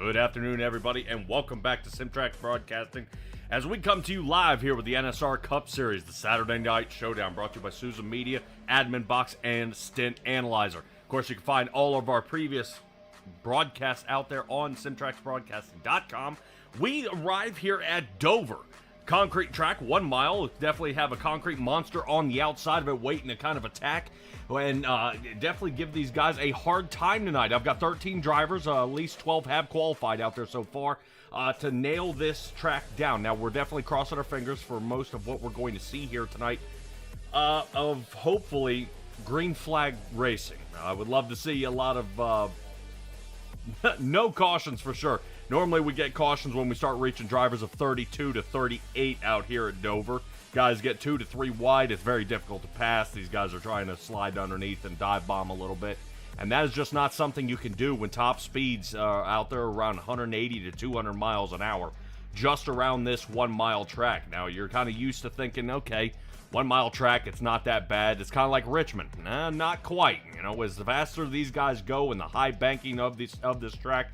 Good afternoon, everybody, and welcome back to Simtrax Broadcasting as we come to you live here with the NSR Cup Series, the Saturday Night Showdown, brought to you by Susan Media, Admin Box, and Stint Analyzer. Of course, you can find all of our previous broadcasts out there on SimtraxBroadcasting.com. We arrive here at Dover. Concrete track, 1 mile. Definitely have a concrete monster on the outside of it waiting to kind of attack. And definitely give these guys a hard time tonight. I've got 13 drivers, at least 12 have qualified out there so far, to nail this track down. Now, we're definitely crossing our fingers for most of what we're going to see here tonight of hopefully green flag racing. I would love to see a lot of no cautions for sure. Normally we get cautions when we start reaching drivers of 32 to 38 out here at Dover. Guys get 2 to 3 wide. It's very difficult to pass. These guys are trying to slide underneath and dive bomb a little bit. And that is just not something you can do when top speeds are out there around 180 to 200 miles an hour just around this 1 mile track. Now, you're kind of used to thinking, okay, 1 mile track, it's not that bad. It's kind of like Richmond. Nah, not quite. You know, as the faster these guys go and the high banking of this track,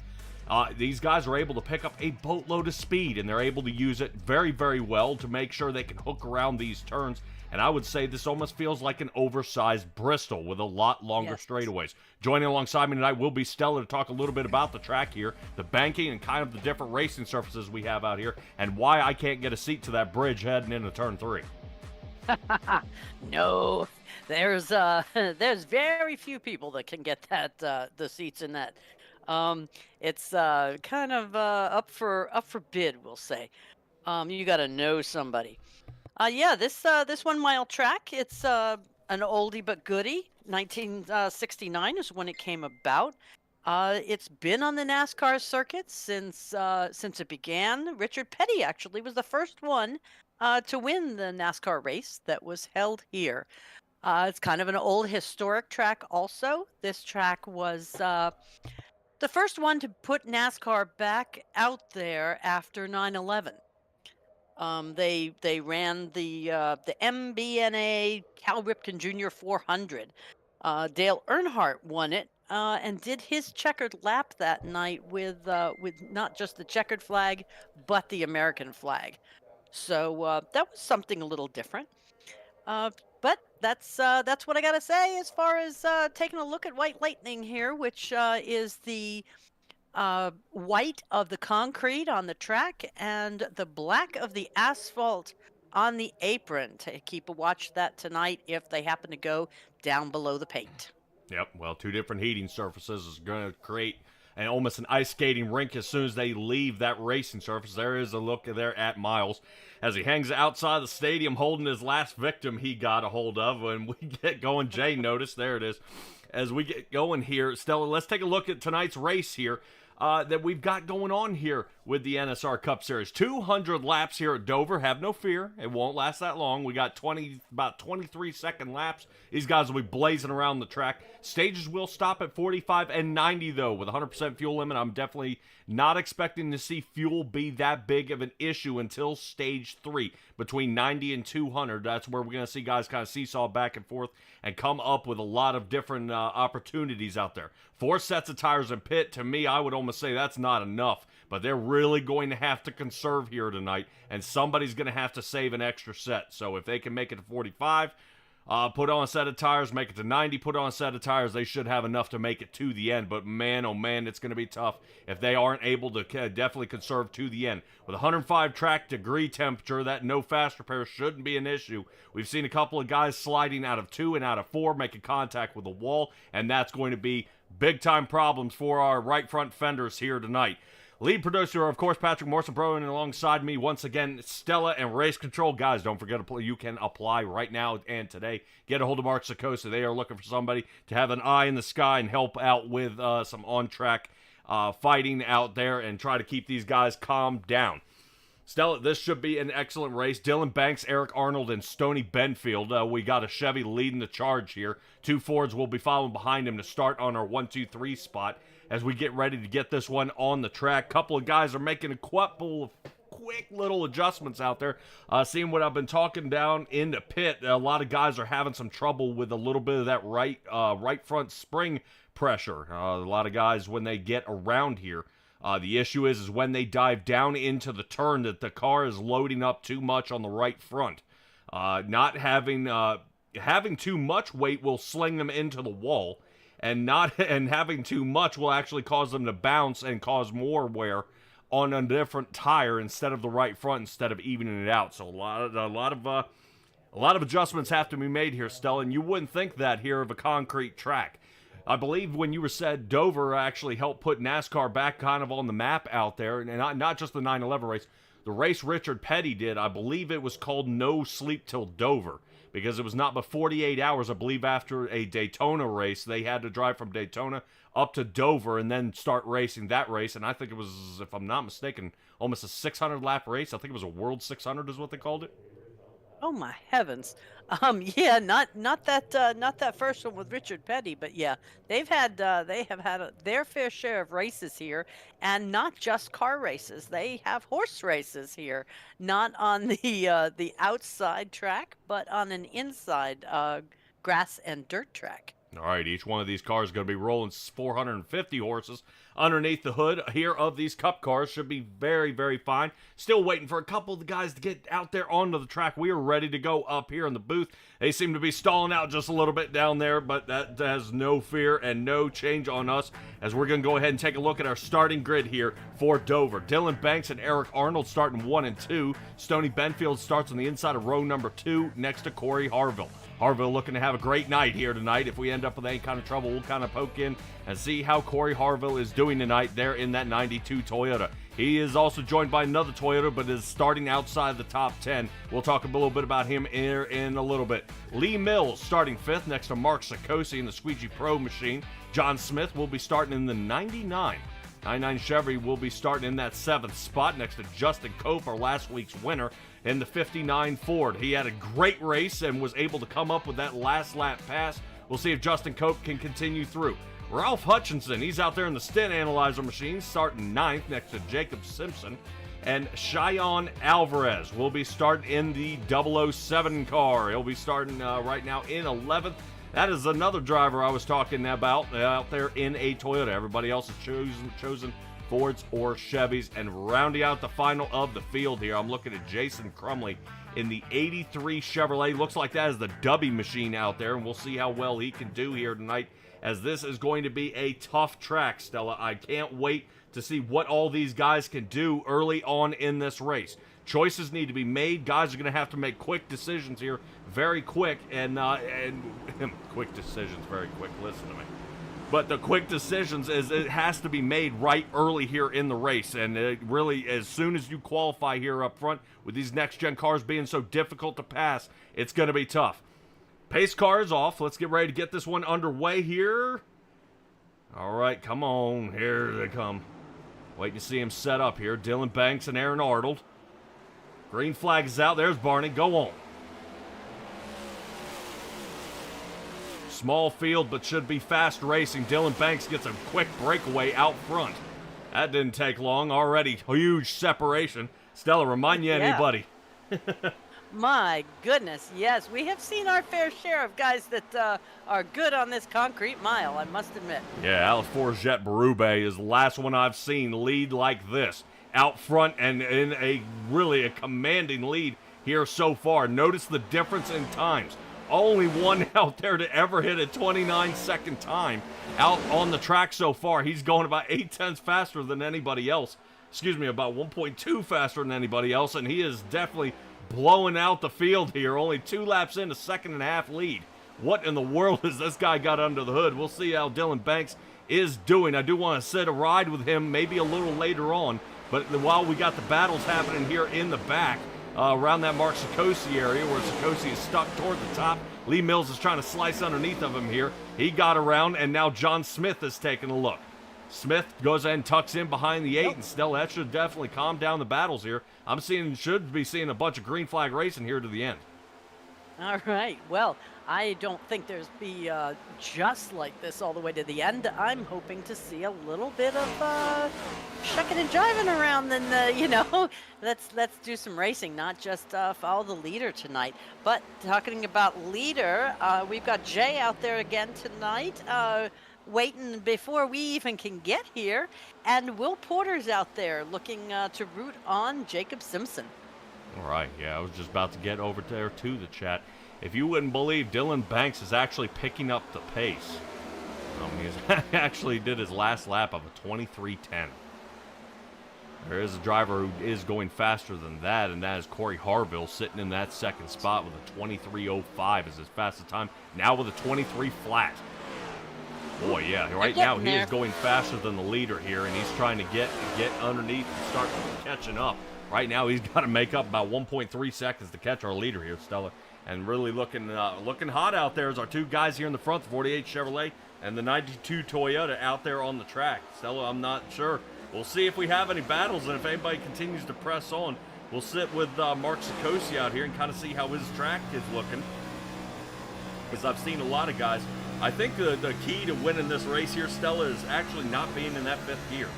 these guys are able to pick up a boatload of speed, and they're able to use it very, very well to make sure they can hook around these turns. And I would say this almost feels like an oversized Bristol with a lot longer straightaways. Joining alongside me tonight will be Stella to talk a little bit about the track here, the banking, and kind of the different racing surfaces we have out here, and why I can't get a seat to that bridge heading into turn 3. No, there's very few people that can get that the seats in that. It's kind of up for bid, we'll say. You got to know somebody. This 1 mile track, it's an oldie but goodie. 1969 is when it came about. It's been on the NASCAR circuit since it began. Richard Petty actually was the first one to win the NASCAR race that was held here. It's kind of an old historic track also. This track was the first one to put NASCAR back out there after 9/11. They ran the MBNA Cal Ripken Jr. 400. Dale Earnhardt won it and did his checkered lap that night with not just the checkered flag but the American flag. So that was something a little different. But that's what I gotta say as far as taking a look at White Lightning here, which is the white of the concrete on the track and the black of the asphalt on the apron. To keep a watch that tonight if they happen to go down below the paint. Yep, well, 2 different heating surfaces is going to create almost an ice skating rink as soon as they leave that racing surface. There is a look there at Miles as he hangs outside the stadium holding his last victim he got a hold of. When we get going, Jay noticed, there it is. As we get going here, Stella, let's take a look at tonight's race here that we've got going on here with the NSR Cup Series. 200 laps here at Dover. Have no fear. It won't last that long. We got about 23-second laps. These guys will be blazing around the track. Stages will stop at 45 and 90, though, with 100% fuel limit. I'm definitely not expecting to see fuel be that big of an issue until stage 3. Between 90 and 200, that's where we're going to see guys kind of seesaw back and forth and come up with a lot of different opportunities out there. 4 sets of tires in pit, to me, I would almost say that's not enough. But they're really going to have to conserve here tonight, and somebody's going to have to save an extra set. So if they can make it to 45, put on a set of tires, make it to 90, put on a set of tires, they should have enough to make it to the end. But man, oh man, it's going to be tough if they aren't able to definitely conserve to the end. With 105 track degree temperature, that no fast repair shouldn't be an issue. We've seen a couple of guys sliding out of 2 and out of 4, making contact with the wall, and that's going to be big-time problems for our right front fenders here tonight. Lead producer, of course, Patrick Morrison, and alongside me once again, Stella and Race Control. Guys, don't forget to play. You can apply right now and today. Get a hold of Mark Sakosa. They are looking for somebody to have an eye in the sky and help out with some on-track fighting out there and try to keep these guys calmed down. Stella, this should be an excellent race. Dylan Banks, Eric Arnold, and Stoney Benfield. We got a Chevy leading the charge here. 2 Fords will be following behind him to start on our 1-2-3 spot as we get ready to get this one on the track. Couple of guys are making a couple of quick little adjustments out there. Seeing what I've been talking down in the pit, a lot of guys are having some trouble with a little bit of that right front spring pressure. A lot of guys, when they get around here, The issue is when they dive down into the turn that the car is loading up too much on the right front. Not having too much weight will sling them into the wall, and having too much will actually cause them to bounce and cause more wear on a different tire instead of the right front, instead of evening it out. So a lot of adjustments have to be made here, Stella, and you wouldn't think that here of a concrete track. I believe when you were said Dover actually helped put NASCAR back kind of on the map out there, and not just the 9/11 race. The race Richard Petty did, I believe it was called No Sleep Till Dover, because it was not but 48 hours, I believe, after a Daytona race. They had to drive from Daytona up to Dover and then start racing that race, and I think it was, if I'm not mistaken, almost a 600-lap race. I think it was a World 600 is what they called it. Oh my heavens. Yeah, not that first one with Richard Petty, but yeah, they have had their fair share of races here, and not just car races. They have horse races here, not on the outside track, but on an inside grass and dirt track. All right, each one of these cars is going to be rolling 450 horses underneath the hood here of these Cup cars. Should be very, very fine. Still waiting for a couple of the guys to get out there onto the track. We are ready to go up here in the booth. They seem to be stalling out just a little bit down there, but that has no fear and no change on us, as we're going to go ahead and take a look at our starting grid here for Dover. Dylan Banks and Eric Arnold starting 1 and 2. Stoney Benfield starts on the inside of row number 2 next to Corey Harville. Harville looking to have a great night here tonight. If we end up with any kind of trouble, we'll kind of poke in and see how Corey Harville is doing tonight there in that 92 Toyota. He is also joined by another Toyota, but is starting outside the top 10. We'll talk a little bit about him in a little bit. Lee Mills starting 5th next to Mark Sikosi in the Squeegee Pro machine. John Smith will be starting in the 99. 99 Chevy will be starting in that 7th spot next to Justin Cope, our last week's winner, in the 59 Ford. He had a great race and was able to come up with that last lap pass. We'll see if Justin Cope can continue through. Ralph Hutchinson, he's out there in the Stint Analyzer machine, starting 9th next to Jacob Simpson. And Cheyenne Alvarez will be starting in the 007 car. He'll be starting right now in 11th. That is another driver I was talking about out there in a Toyota. Everybody else has chosen Fords or Chevys. And rounding out the final of the field here, I'm looking at Jason Crumley in the 83 Chevrolet. Looks like that is the Dubby machine out there, and we'll see how well he can do here tonight, as this is going to be a tough track, Stella. I can't wait to see what all these guys can do early on in this race. Choices need to be made. Guys are going to have to make quick decisions here, very quick, and quick decisions, very quick. Listen to me. But the quick decisions it has to be made right early here in the race, and it really, as soon as you qualify here up front, with these next-gen cars being so difficult to pass, it's going to be tough. Pace car is off. Let's get ready to get this one underway here. All right, come on. Here they come. Waiting to see him set up here. Dylan Banks and Aaron Arnold. Green flag is out. There's Barney. Go on. Small field, but should be fast racing. Dylan Banks gets a quick breakaway out front. That didn't take long. Already huge separation. Stella, remind you anybody? My goodness, yes. We have seen our fair share of guys that are good on this concrete mile, I must admit. Yeah, Alex Forget Berube is the last one I've seen lead like this. Out front and in a commanding lead here so far. Notice the difference in times. Only one out there to ever hit a 29-second time out on the track so far. He's going about 0.8 faster than anybody else. Excuse me, about 1.2 faster than anybody else, and he is definitely blowing out the field here. Only 2 laps in, a 1.5-second lead. What in the world has this guy got under the hood? We'll see how Dylan Banks is doing. I do want to sit a ride with him maybe a little later on, but while we got the battles happening here in the back, around that Mark Sikosi area where Sikosi is stuck toward the top. Lee Mills is trying to slice underneath of him here. He got around, and now John Smith is taking a look. Smith goes ahead and tucks in behind the 8, and still that should definitely calm down the battles here. Should be seeing a bunch of green flag racing here to the end. All right. Well, I don't think there's be just like this all the way to the end. I'm hoping to see a little bit of shucking and jiving around. Then let's do some racing, not just follow the leader tonight. But talking about leader, we've got Jay out there again tonight. waiting before we even can get here. And Will Porter's out there looking to root on Jacob Simpson. All right, yeah, I was just about to get over there to the chat. If you wouldn't believe, Dylan Banks is actually picking up the pace. He actually did his last lap of a 23:10. There is a driver who is going faster than that, and that is Corey Harville sitting in that second spot with a 23:05 as his fastest time. Now with a 23 flat. Boy, yeah, right now he is going faster than the leader here, and he's trying to get underneath and start catching up. Right now he's got to make up about 1.3 seconds to catch our leader here, Stella. And really looking hot out there is our two guys here in the front, the 48 Chevrolet and the 92 Toyota out there on the track. Stella, I'm not sure. We'll see if we have any battles, and if anybody continues to press on, we'll sit with Mark Sikosi out here and kind of see how his track is looking. Because I've seen a lot of guys. I think the key to winning this race here, Stella, is actually not being in that fifth gear.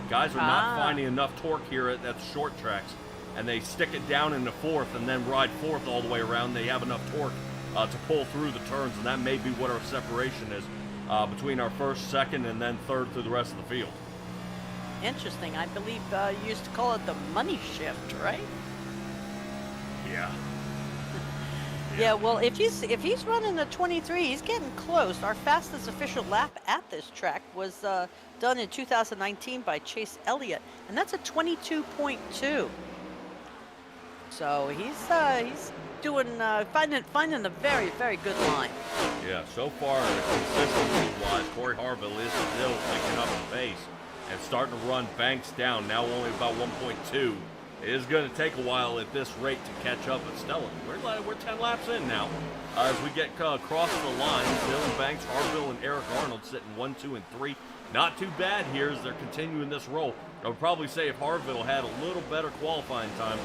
Guys are not finding enough torque here at the short tracks, and they stick it down in the fourth and then ride fourth all the way around. They have enough torque to pull through the turns, and that may be what our separation is between our first, second, and then third through the rest of the field. Interesting. I believe you used to call it the money shift, right? Yeah. Yeah, well, if he's running a 23, he's getting close. Our fastest official lap at this track was done in 2019 by Chase Elliott, and that's a 22.2. So he's doing finding a very, very good line. Yeah, so far consistency-wise, Corey Harville is still picking up the pace and starting to run Banks down. Now only about 1.2. It is going to take a while at this rate to catch up. But Stella, we're 10 laps in now. As we get across the line, Dylan Banks, Harville, and Eric Arnold sitting 1, 2, and 3. Not too bad here as they're continuing this roll. I would probably say if Harville had a little better qualifying time,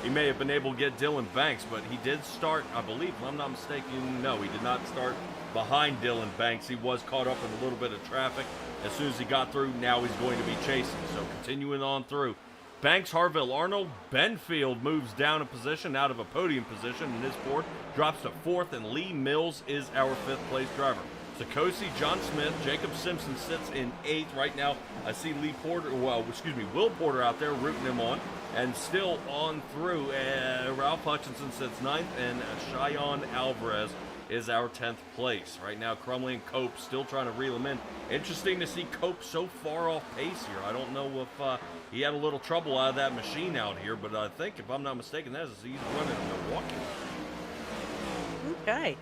he may have been able to get Dylan Banks, but he did start, I believe, if I'm not mistaken, no, he did not start behind Dylan Banks. He was caught up in a little bit of traffic. As soon as he got through, now he's going to be chasing. So continuing on through. Banks, Harville, Arnold, Benfield moves down a position out of a podium position in this board, drops to fourth, and Lee Mills is our fifth place driver. Sikosi, John Smith, Jacob Simpson sits in eighth right now. I see Will Porter out there rooting him on, and still on through. Ralph Hutchinson sits ninth, and Cheyenne Alvarez is our 10th place. Right now, Crumley and Cope still trying to reel him in. Interesting to see Cope so far off pace here. I don't know if he had a little trouble out of that machine out here, but I think, if I'm not mistaken, he's running in Milwaukee. Okay.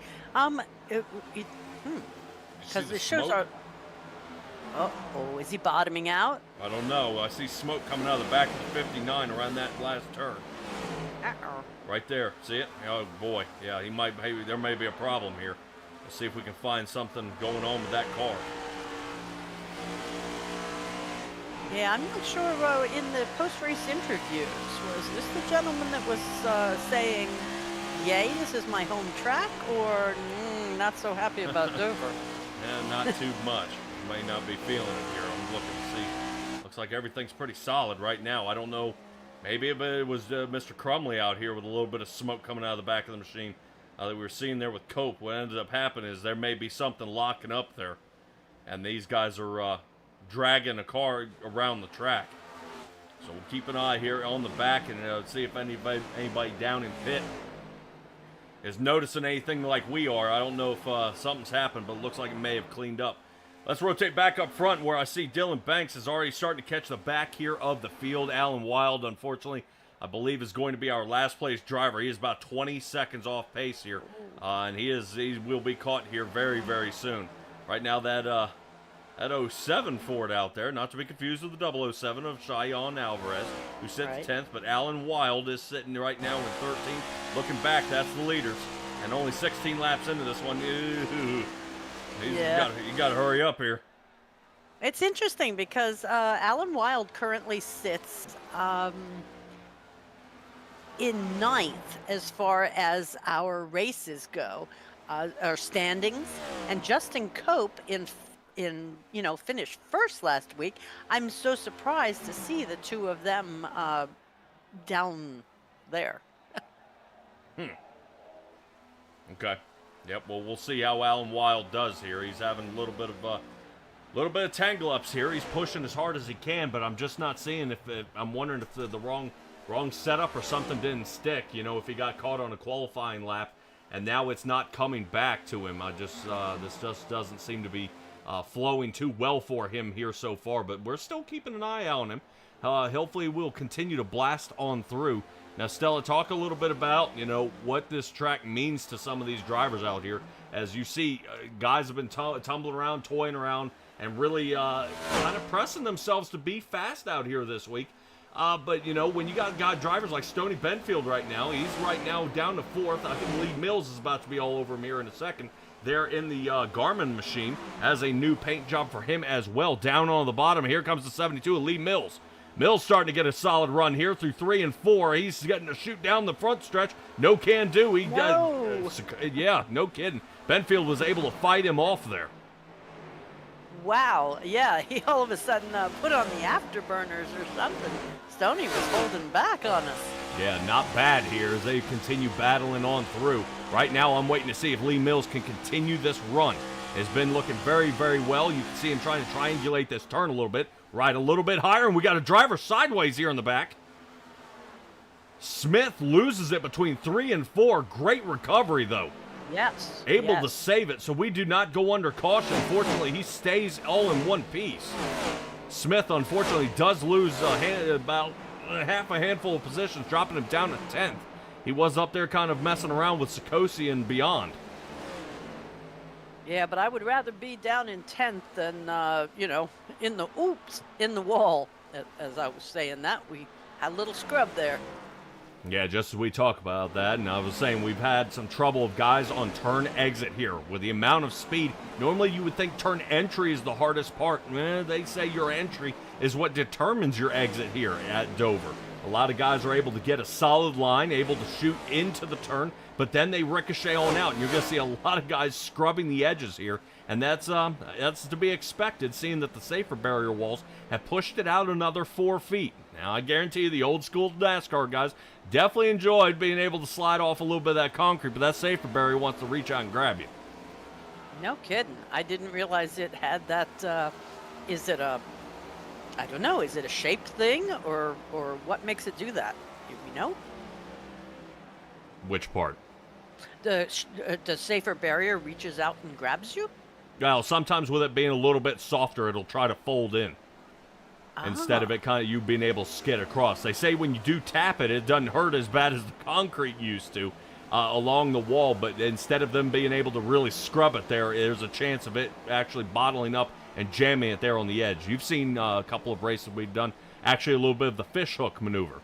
Because the shows are... Oh, is he bottoming out? I don't know. I see smoke coming out of the back of the 59 around that last turn. Uh-oh. Right there. See it? Oh, boy. Yeah, there may be a problem here. Let's see if we can find something going on with that car. Yeah, I'm not sure in the post-race interviews, was this the gentleman that was saying, yay, this is my home track, or not so happy about Dover? Yeah, not too much. May not be feeling it here. I'm looking to see. Looks like everything's pretty solid right now. I don't know. Maybe it was Mr. Crumley out here with a little bit of smoke coming out of the back of the machine that we were seeing there with Cope. What ended up happening is there may be something locking up there, and these guys are dragging a car around the track. So we'll keep an eye here on the back and see if anybody down in pit is noticing anything like we are. I don't know if something's happened, but it looks like it may have cleaned up. Let's rotate back up front where I see Dylan Banks is already starting to catch the back here of the field. Alan Wild, unfortunately, I believe is going to be our last place driver. He is about 20 seconds off pace here, and he will be caught here very, very soon. Right now, that 07 Ford out there, not to be confused with the 007 of Cheyenne Alvarez, who sits 10th, but Alan Wild is sitting right now in 13th. Looking back, that's the leaders, and only 16 laps into this one. You got to hurry up here. It's interesting because Alan Wild currently sits in ninth as far as our races go, our standings, and Justin Cope finished first last week. I'm so surprised to see the two of them down there. Okay. Yep. Well, we'll see how Alan Wild does here. He's having a little bit of tangle ups here. He's pushing as hard as he can, but I'm just not seeing if I'm wondering if the wrong setup or something didn't stick. You know, if he got caught on a qualifying lap, and now it's not coming back to him. This just doesn't seem to be flowing too well for him here so far. But we're still keeping an eye on him. Hopefully, we'll continue to blast on through. Now, Stella, talk a little bit about, you know, what this track means to some of these drivers out here. As you see, guys have been tumbling around, toying around, and really kind of pressing themselves to be fast out here this week. But, you know, when you got drivers like Stoney Benfield right now, he's right now down to 4th. I think Lee Mills is about to be all over him here in a second. There in the Garmin machine as a new paint job for him as well. Down on the bottom, here comes the 72 of Lee Mills. Mills starting to get a solid run here through 3 and 4. He's getting to shoot down the front stretch. No can do. Yeah, no kidding. Benfield was able to fight him off there. Wow, yeah, he all of a sudden put on the afterburners or something. Stoney was holding back on us. Yeah, not bad here as they continue battling on through. Right now, I'm waiting to see if Lee Mills can continue this run. It's been looking very, very well. You can see him trying to triangulate this turn a little bit. Right a little bit higher, and we got a driver sideways here in the back. Smith loses it between 3 and 4. Great recovery, though. Yes. Able to save it, so we do not go under caution. Fortunately, he stays all in one piece. Smith, unfortunately, does lose about half a handful of positions, dropping him down to 10th. He was up there kind of messing around with Sikosi and beyond. Yeah, but I would rather be down in 10th than, you know, in the wall, as I was saying that. We had a little scrub there. Yeah, just as we talk about that, and I was saying we've had some trouble of guys on turn exit here. With the amount of speed, normally you would think turn entry is the hardest part. They say your entry is what determines your exit here at Dover. A lot of guys are able to get a solid line, able to shoot into the turn, but then they ricochet on out, and you're going to see a lot of guys scrubbing the edges here, and that's to be expected, seeing that the safer barrier walls have pushed it out another 4 feet. Now, I guarantee you the old school NASCAR guys definitely enjoyed being able to slide off a little bit of that concrete, but that safer barrier wants to reach out and grab you. No kidding. I didn't realize it had that, is it a shaped thing, or what makes it do that? Do we know? Which part? The safer barrier reaches out and grabs you? Well, sometimes with it being a little bit softer, it'll try to fold in. Instead of it kind of you being able to skid across. They say when you do tap it, it doesn't hurt as bad as the concrete used to along the wall, but instead of them being able to really scrub it there's a chance of it actually bottling up and jamming it there on the edge. You've seen a couple of races we've done, actually a little bit of the fish hook maneuver.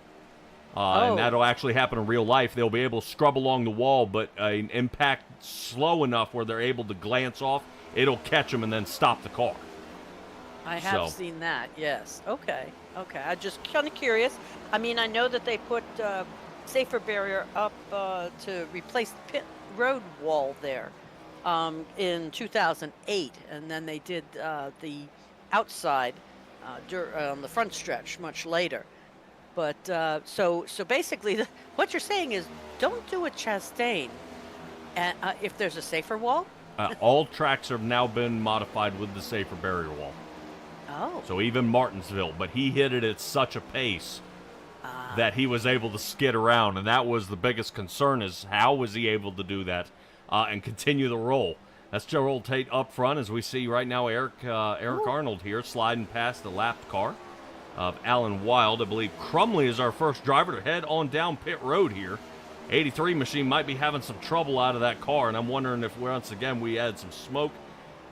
And that'll actually happen in real life. They'll be able to scrub along the wall, but an impact slow enough where they're able to glance off, it'll catch them and then stop the car. I have seen that, yes. Okay. I'm just kind of curious. I mean, I know that they put safer barrier up to replace the pit road wall there in 2008, and then they did the outside on the front stretch much later. But so basically, what you're saying is don't do a Chastain if there's a safer wall? All tracks have now been modified with the safer barrier wall. Oh. So even Martinsville, but he hit it at such a pace that he was able to skid around, and that was the biggest concern, is how was he able to do that and continue the roll. That's Gerald Tate up front, as we see right now Eric Arnold here sliding past the lapped car of Alan Wild. I believe Crumley is our first driver to head on down pit road here. 83 machine might be having some trouble out of that car, and I'm wondering if once again we had some smoke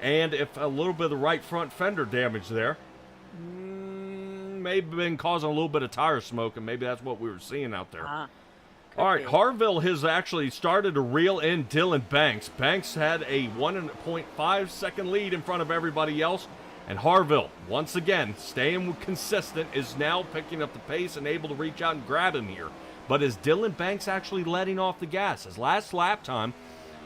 and if a little bit of the right front fender damage there may have been causing a little bit of tire smoke, and maybe that's what we were seeing out there. All right, Harville has actually started to reel in Dylan Banks. Banks had a 1.5 second lead in front of everybody else, and Harville, once again, staying consistent, is now picking up the pace and able to reach out and grab him here. But is Dylan Banks actually letting off the gas? His last lap time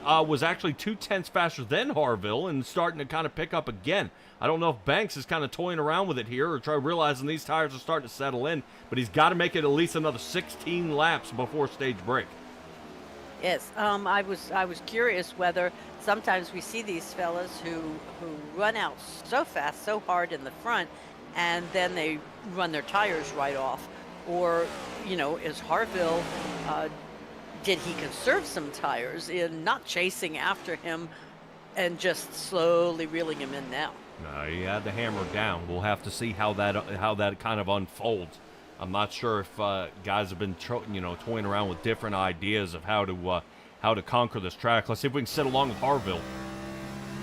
was actually 2/10 faster than Harville and starting to kind of pick up again. I don't know if Banks is kind of toying around with it here or realizing these tires are starting to settle in, but he's got to make it at least another 16 laps before stage break. Yes. I was curious whether sometimes we see these fellas who run out so fast, so hard in the front, and then they run their tires right off. Or, is Harville, uh, did he conserve some tires in not chasing after him and just slowly reeling him in now? No, he had the hammer down. We'll have to see how that kind of unfolds. I'm not sure if guys have been toying around with different ideas of how to conquer this track. Let's see if we can sit along with Harville.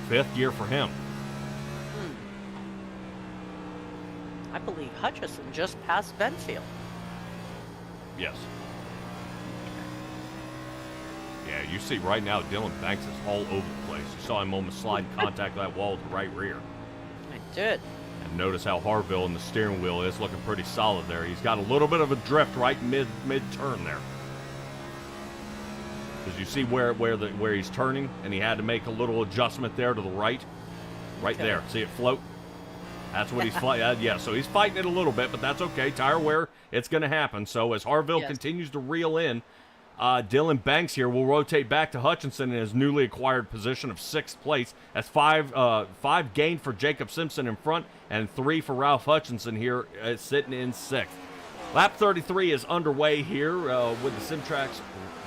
5th year for him. Hmm. I believe Hutchison just passed Benfield. Yes. Yeah, you see right now Dylan Banks is all over the place. You saw him almost slide in contact with that wall at the right rear. I did. And notice how Harville in the steering wheel is looking pretty solid there. He's got a little bit of a drift right mid-turn there. Because you see where he's turning, and he had to make a little adjustment there to the right. Right Okay. there. See it float? That's what he's fighting. Yeah, so he's fighting it a little bit, but that's okay. Tire wear, it's going to happen. So as Harville Yes. continues to reel in, Dylan Banks here will rotate back to Hutchinson in his newly acquired position of 6th place. That's five gained for Jacob Simpson in front and 3 for Ralph Hutchinson here sitting in 6th. Lap 33 is underway here with the Simtrax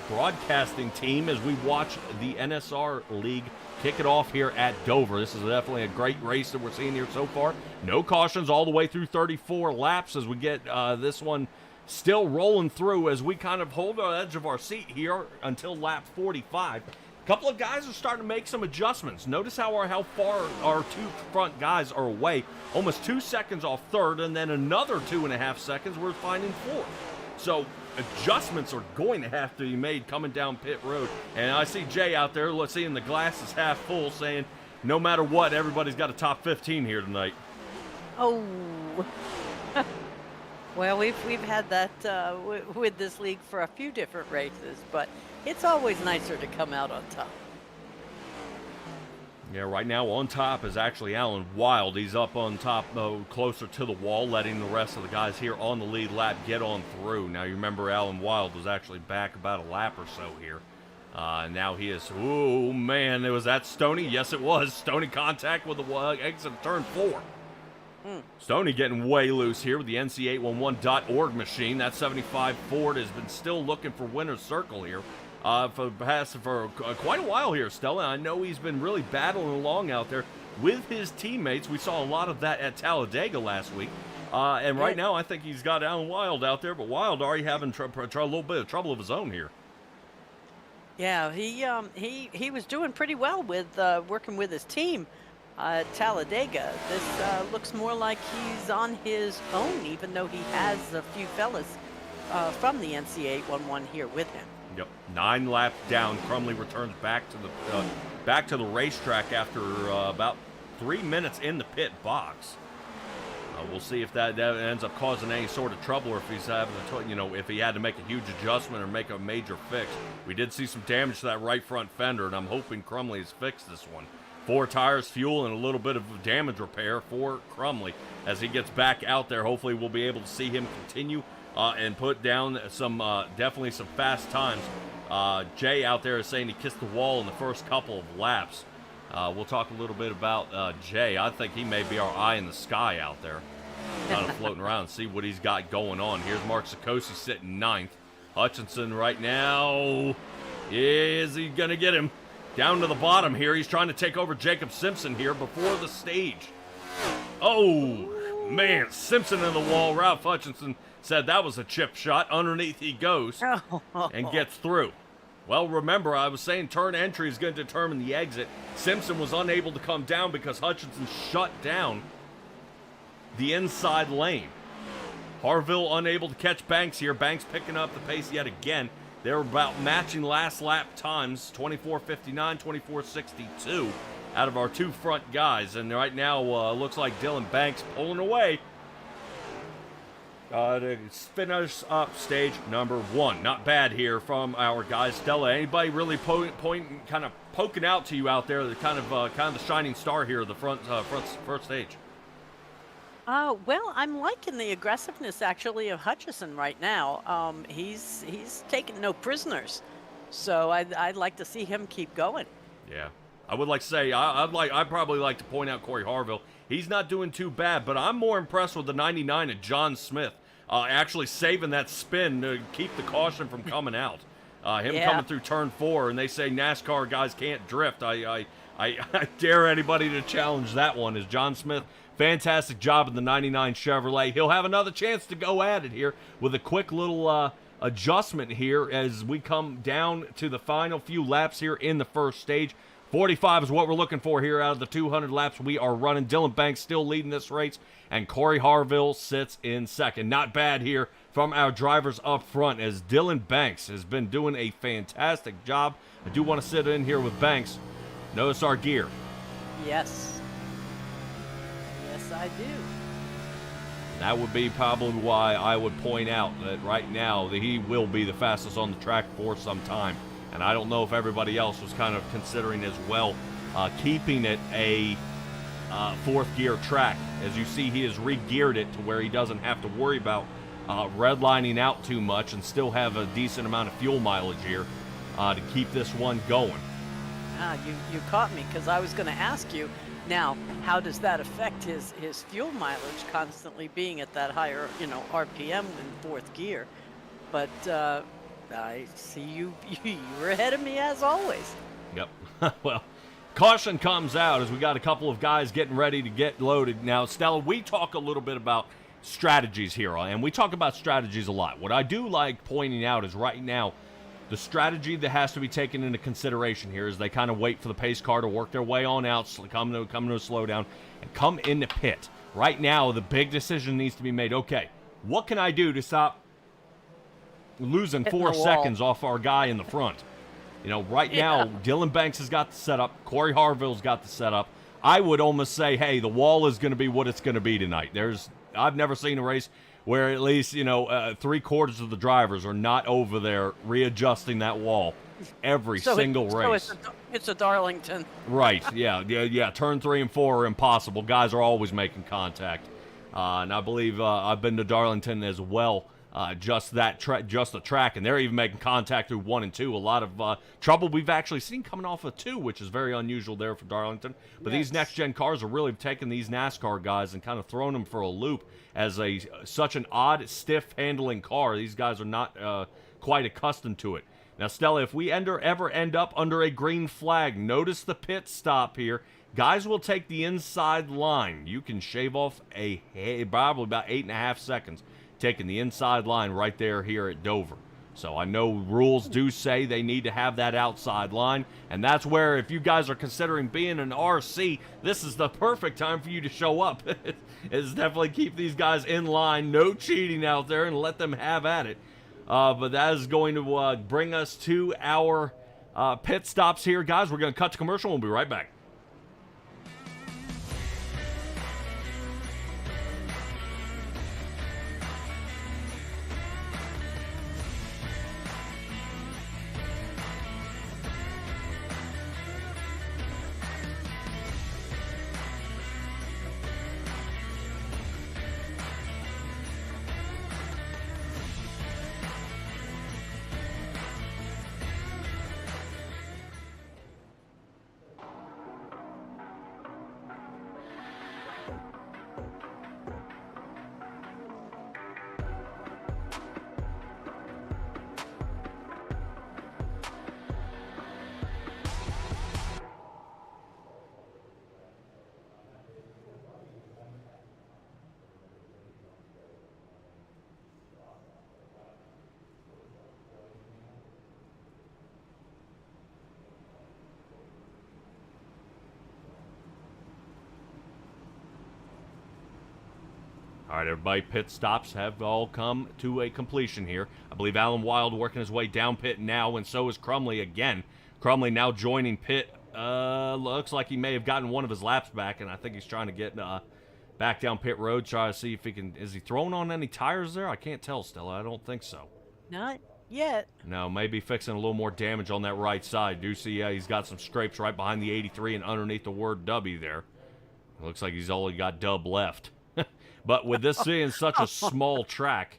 broadcasting team as we watch the NSR League kick it off here at Dover. This is definitely a great race that we're seeing here so far. No cautions all the way through 34 laps as we get this one still rolling through as we kind of hold our edge of our seat here until lap 45. A couple of guys are starting to make some adjustments. Notice how far our 2 front guys are away. Almost 2 seconds off 3rd, and then another 2.5 seconds we're finding 4th. So adjustments are going to have to be made coming down pit road. And I see Jay out there seeing the glass is half full, saying no matter what, everybody's got a top 15 here tonight. Oh. Well, we've had that with this league for a few different races, but it's always nicer to come out on top. Yeah, right now on top is actually Alan Wild. He's up on top, closer to the wall, letting the rest of the guys here on the lead lap get on through. Now, you remember Alan Wild was actually back about a lap or so here. Now he is, oh man, was that Stoney? Yes, it was. Stoney contact with the exit of turn 4. Stoney getting way loose here with the NC811.org machine. That 75 Ford has been still looking for winner's circle here for quite a while here, Stella. I know he's been really battling along out there with his teammates. We saw a lot of that at Talladega last week. And right now I think he's got Alan Wild out there, but Wild already having a little bit of trouble of his own here. Yeah, he was doing pretty well with working with his team at Talladega. This looks more like he's on his own, even though he has a few fellas from the NC811 here with him. Yep, 9 laps down. Crumley returns back to the racetrack after about 3 minutes in the pit box. We'll see if that ends up causing any sort of trouble, or if he's having to, if he had to make a huge adjustment or make a major fix. We did see some damage to that right front fender, and I'm hoping Crumley has fixed this one. 4 tires, fuel, and a little bit of damage repair for Crumley as he gets back out there. Hopefully, we'll be able to see him continue and put down some definitely some fast times. Jay out there is saying he kissed the wall in the first couple of laps. We'll talk a little bit about Jay. I think he may be our eye in the sky out there, kind of floating around and see what he's got going on. Here's Mark Sikosi sitting 9th. Hutchinson right now, is he going to get him? Down to the bottom here. He's trying to take over Jacob Simpson here before the stage. Oh, man. Simpson in the wall. Ralph Hutchinson said that was a chip shot. Underneath he goes and gets through. Well, remember, I was saying turn entry is going to determine the exit. Simpson was unable to come down because Hutchinson shut down the inside lane. Harville unable to catch Banks here. Banks picking up the pace yet again. They're about matching last lap times, 24:59, 24:62 out of our 2 front guys. And right now, looks like Dylan Banks pulling away to finish up stage number 1. Not bad here from our guys. Stella, anybody really kind of poking out to you out there, the kind of the shining star here, the first stage? Well, I'm liking the aggressiveness actually of Hutchison right now. He's taking no prisoners, So I'd like to see him keep going. Yeah. I would like to say I'd probably like to point out Corey Harville. He's not doing too bad, but I'm more impressed with the 99 of John Smith, actually saving that spin to keep the caution from coming out. Him Yeah. coming through turn 4, and they say NASCAR guys can't drift. I dare anybody to challenge that one. Is John Smith, fantastic job in the 99 Chevrolet. He'll have another chance to go at it here with a quick little adjustment here as we come down to the final few laps here in the first stage. 45 is what we're looking for here out of the 200 laps we are running. Dylan Banks still leading this race, and Corey Harville sits in second. Not bad here from our drivers up front, as Dylan Banks has been doing a fantastic job. I do want to sit in here with Banks. Notice our gear. Yes. Yes, I do. That would be probably why I would point out that right now that he will be the fastest on the track for some time. And I don't know if everybody else was kind of considering as well keeping it a fourth gear track. As you see, he has re-geared it to where he doesn't have to worry about redlining out too much and still have a decent amount of fuel mileage here to keep this one going. You caught me, because I was going to ask you, now, how does that affect his fuel mileage constantly being at that higher, RPM in fourth gear? But I see you were ahead of me as always. Yep. Well, caution comes out as we got a couple of guys getting ready to get loaded. Now, Stella, we talk a little bit about strategies here, and we talk about strategies a lot. What I do like pointing out is right now, the strategy that has to be taken into consideration here is they kind of wait for the pace car to work their way on out, come to a slowdown, and come into pit. Right now, the big decision needs to be made. Okay, what can I do to stop losing 4 seconds off our guy in the front? Right now, Dylan Banks has got the setup. Corey Harville's got the setup. I would almost say, hey, the wall is going to be what it's going to be tonight. I've never seen a race where at least, 3/4 of the drivers are not over there readjusting that wall every single race. So it's a Darlington. Right, yeah. Turn 3 and 4 are impossible. Guys are always making contact. And I believe I've been to Darlington as well. Just the track, and they're even making contact through 1 and 2. A lot of trouble we've actually seen coming off of 2, which is very unusual there for Darlington. But These next-gen cars are really taking these NASCAR guys and kind of throwing them for a loop as such an odd, stiff-handling car. These guys are not quite accustomed to it. Now, Stella, if we ever end up under a green flag, notice the pit stop here. Guys will take the inside line. You can shave off probably about 8.5 seconds. Taking the inside line right there here at Dover. So I know rules do say they need to have that outside line, and that's where, if you guys are considering being an RC, this is the perfect time for you to show up. Is definitely keep these guys in line, no cheating out there, and let them have at it. But that is going to bring us to our pit stops here, guys. We're going to cut to commercial. We'll be right back. All right, everybody, pit stops have all come to a completion here. I believe Alan Wild working his way down pit now, and so is Crumley again. Crumley now joining pit. Looks like he may have gotten one of his laps back, and I think he's trying to get back down pit road, try to see if he can. Is he throwing on any tires there? I can't tell, Stella. I don't think so. Not yet. No, maybe fixing a little more damage on that right side. Do see he's got some scrapes right behind the 83 and underneath the word W there. It looks like he's only got dub left. But with this being such a small track,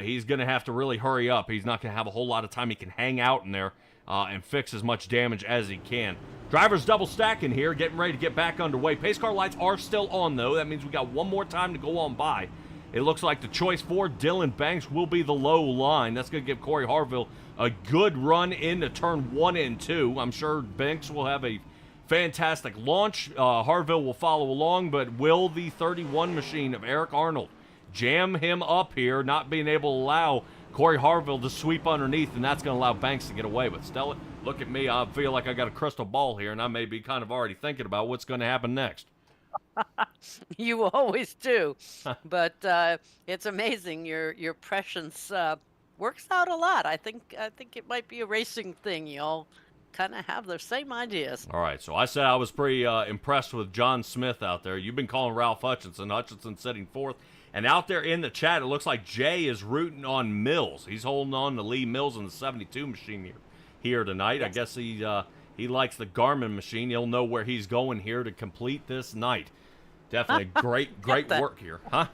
he's going to have to really hurry up. He's not going to have a whole lot of time. He can hang out in there and fix as much damage as he can. Drivers double stacking here, getting ready to get back underway. Pace car lights are still on, though. That means we got one more time to go on by. It looks like the choice for Dylan Banks will be the low line. That's going to give Corey Harville a good run into turn 1 and 2. I'm sure Banks will have a fantastic launch. Harville will follow along, but will the 31 machine of Eric Arnold jam him up here, not being able to allow Corey Harville to sweep underneath, and that's going to allow Banks to get away. But Stella, look at me. I feel like I got a crystal ball here, and I may be kind of already thinking about what's going to happen next. You always do, but it's amazing. Your prescience works out a lot. I think it might be a racing thing. You all kind of have the same ideas. All right, so I said I was pretty impressed with John Smith out there. You've been calling Ralph Hutchinson. Hutchinson sitting fourth. And out there in the chat, it looks like Jay is rooting on Mills. He's holding on to Lee Mills in the 72 machine here tonight. Yes. I guess he likes the Garmin machine. He'll know where he's going here to complete this night. Definitely great work here. Huh?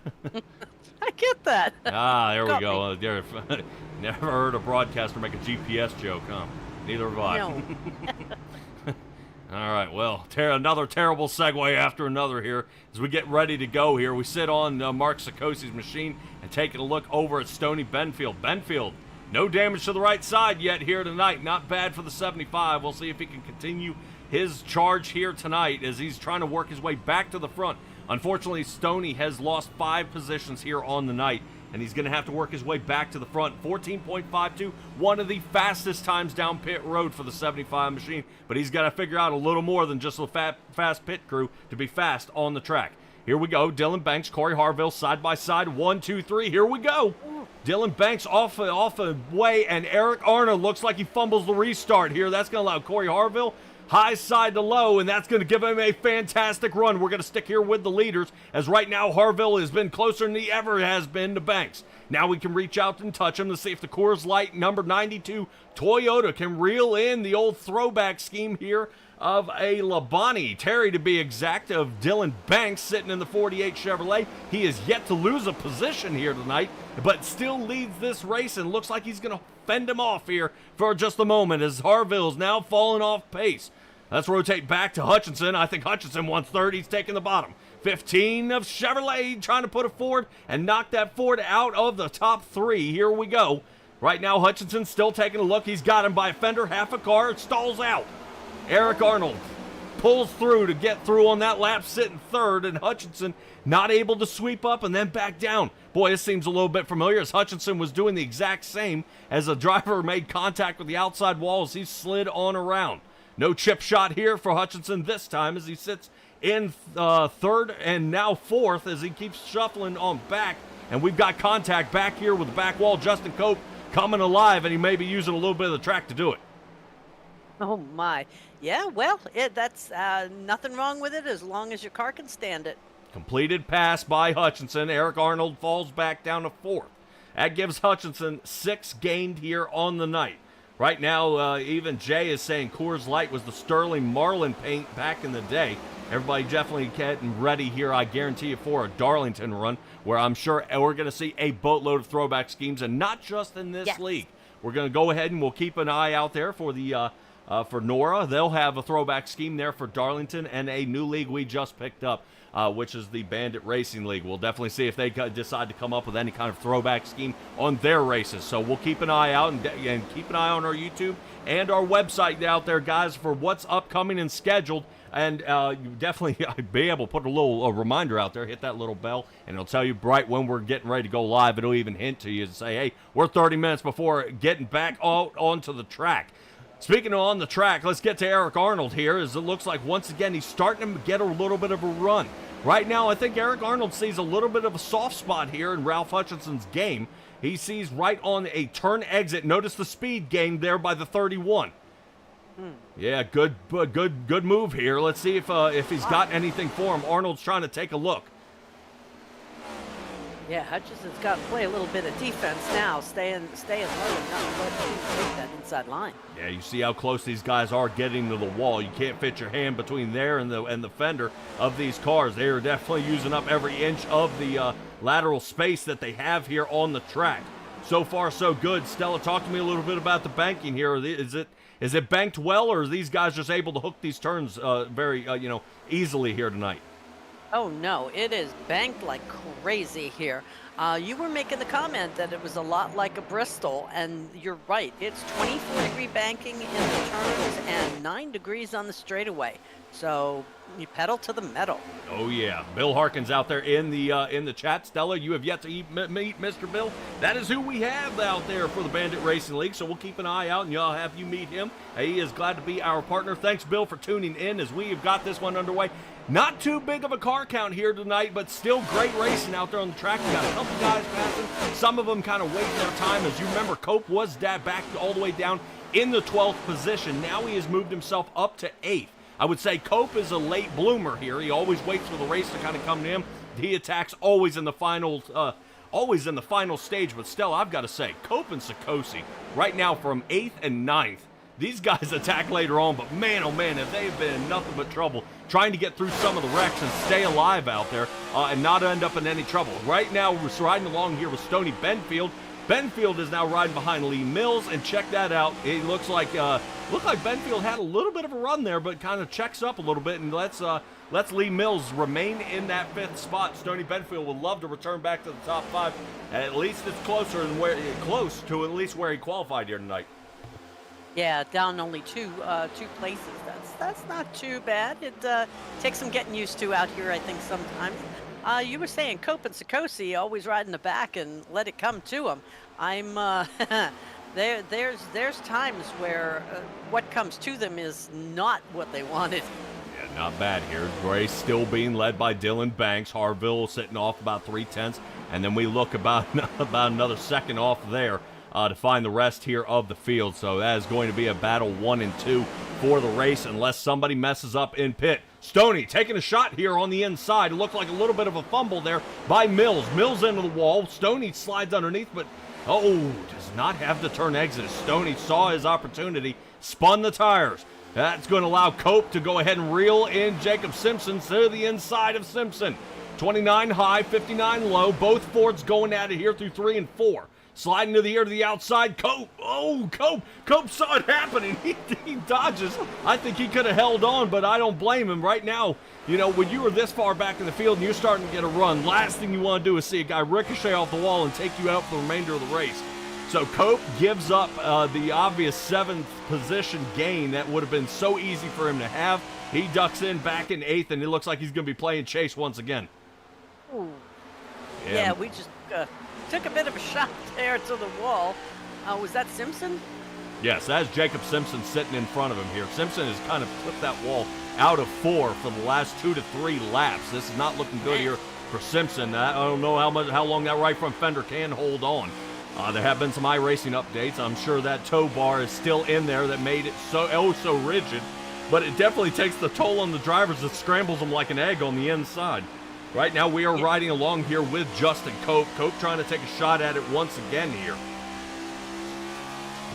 I get that. There we go. Never heard a broadcaster make a GPS joke, huh? Neither have I. No. All right, well, another terrible segue after another here. As we get ready to go here, we sit on Mark Sikosi's machine and taking a look over at Stoney Benfield. Benfield, no damage to the right side yet here tonight. Not bad for the 75. We'll see if he can continue his charge here tonight as he's trying to work his way back to the front. Unfortunately, Stoney has lost 5 positions here on the night, and he's going to have to work his way back to the front. 14.52, one of the fastest times down pit road for the 75 machine, but he's got to figure out a little more than just a fast pit crew to be fast on the track. Here we go. Dylan Banks, Corey Harville, side by side. 1, 2, 3. Here we go. Dylan Banks off a way, and Eric Arnold looks like he fumbles the restart here. That's going to allow Corey Harville high side to low, and that's going to give him a fantastic run. We're going to stick here with the leaders, as right now Harville has been closer than he ever has been to Banks. Now we can reach out and touch him to see if the Coors Light number 92 Toyota can reel in the old throwback scheme here of a Labonte. Terry, to be exact, of Dylan Banks sitting in the 48 Chevrolet. He is yet to lose a position here tonight, but still leads this race and looks like he's going to fend him off here for just a moment as Harville's now falling off pace. Let's rotate back to Hutchinson. I think Hutchinson wants third. He's taking the bottom. 15 of Chevrolet trying to put a Ford and knock that Ford out of the top 3. Here we go. Right now, Hutchinson's still taking a look. He's got him by a fender, half a car. It stalls out. Eric Arnold pulls through to get through on that lap, sitting third, and Hutchinson not able to sweep up and then back down. Boy, this seems a little bit familiar, as Hutchinson was doing the exact same as the driver made contact with the outside wall as he slid on around. No chip shot here for Hutchinson this time as he sits in third and now fourth as he keeps shuffling on back. And we've got contact back here with the back wall. Justin Cope coming alive, and he may be using a little bit of the track to do it. Oh, my. Yeah, well, that's nothing wrong with it as long as your car can stand it. Completed pass by Hutchinson. Eric Arnold falls back down to fourth. That gives Hutchinson 6 gained here on the night. Right now, even Jay is saying Coors Light was the Sterling Marlin paint back in the day. Everybody definitely getting ready here, I guarantee you, for a Darlington run, where I'm sure we're going to see a boatload of throwback schemes, and not just in this league. We're going to go ahead and we'll keep an eye out there for the for Nora. They'll have a throwback scheme there for Darlington, and a new league we just picked up, which is the Bandit Racing League. We'll definitely see if they decide to come up with any kind of throwback scheme on their races. So we'll keep an eye out and keep an eye on our YouTube and our website out there, guys, for what's upcoming and scheduled. And you definitely be able to put a reminder out there, hit that little bell, and it'll tell you right when we're getting ready to go live. It'll even hint to you and say, hey, we're 30 minutes before getting back out onto the track. Speaking of on the track, let's get to Eric Arnold here, as it looks like once again he's starting to get a little bit of a run. Right now, I think Eric Arnold sees a little bit of a soft spot here in Ralph Hutchinson's game. He sees right on a turn exit. Notice the speed gained there by the 31. Yeah, good move here. Let's see if he's got anything for him. Arnold's trying to take a look. Yeah, Hutchinson's got to play a little bit of defense now, staying low and not let him take that inside line. Yeah, you see how close these guys are getting to the wall. You can't fit your hand between there and the fender of these cars. They are definitely using up every inch of the lateral space that they have here on the track. So far, so good. Stella, talk to me a little bit about the banking here. Is it banked well, or are these guys just able to hook these turns very easily here tonight? Oh no, it is banked like crazy here. You were making the comment that it was a lot like a Bristol, and you're right. It's 24-degree banking in the turns and 9 degrees on the straightaway. So you pedal to the metal. Oh yeah, Bill Harkins out there in the chat. Stella, you have yet to meet Mr. Bill. That is who we have out there for the Bandit Racing League. So we'll keep an eye out, and y'all have you meet him. He is glad to be our partner. Thanks, Bill, for tuning in as we have got this one underway. Not too big of a car count here tonight, but still great racing out there on the track. We got a couple guys passing, some of them kind of waiting their time. As you remember, Cope was back all the way down in the 12th position. Now he has moved himself up to 8th. I would say Cope is a late bloomer here. He always waits for the race to kind of come to him. He attacks always in the final stage. But still, I've got to say, Cope and Sikosi right now from 8th and 9th. These guys attack later on, but man, oh man, have they been in nothing but trouble trying to get through some of the wrecks and stay alive out there and not end up in any trouble. Right now, we're riding along here with Stoney Benfield. Benfield is now riding behind Lee Mills, and check that out. It looks like Benfield had a little bit of a run there, but kind of checks up a little bit, and let's Lee Mills remain in that 5th spot. Stoney Benfield would love to return back to the top 5. At least it's close to at least where he qualified here tonight. Yeah, down only two places. That's not too bad. It takes some getting used to out here, I think, sometimes. You were saying Cope and Sikosi always ride in the back and let it come to them. There's times where what comes to them is not what they wanted. Yeah, not bad here. Race still being led by Dylan Banks. Harville sitting off about 3/10, and then we look about another second off there to find the rest here of the field. So that is going to be a battle 1 and 2 for the race unless somebody messes up in pit. Stoney taking a shot here on the inside. It looked like a little bit of a fumble there by Mills. Mills into the wall. Stoney slides underneath, but does not have the turn exit. Stoney saw his opportunity, spun the tires. That's going to allow Cope to go ahead and reel in Jacob Simpson to the inside of Simpson. 29 high, 59 low. Both Fords going at it here through 3 and 4. Sliding to the air to the outside. Cope. Cope saw it happening. He dodges. I think he could have held on, but I don't blame him. Right now, when you were this far back in the field and you're starting to get a run, last thing you want to do is see a guy ricochet off the wall and take you out for the remainder of the race. So Cope gives up the obvious 7th position gain that would have been so easy for him to have. He ducks in back in 8th, and it looks like he's going to be playing chase once again. Ooh. Yeah, we just took a bit of a shot there to the wall. Was that Simpson? Yes, that's Jacob Simpson sitting in front of him here. Simpson has kind of clipped that wall out of 4 for the last 2 to 3 laps. This is not looking good here for Simpson. I don't know how long that right front fender can hold on. There have been some iRacing updates. I'm sure that tow bar is still in there that made it so rigid. But it definitely takes the toll on the drivers. It scrambles them like an egg on the inside. Right now we are riding along here with Justin Cope. Cope trying to take a shot at it once again here.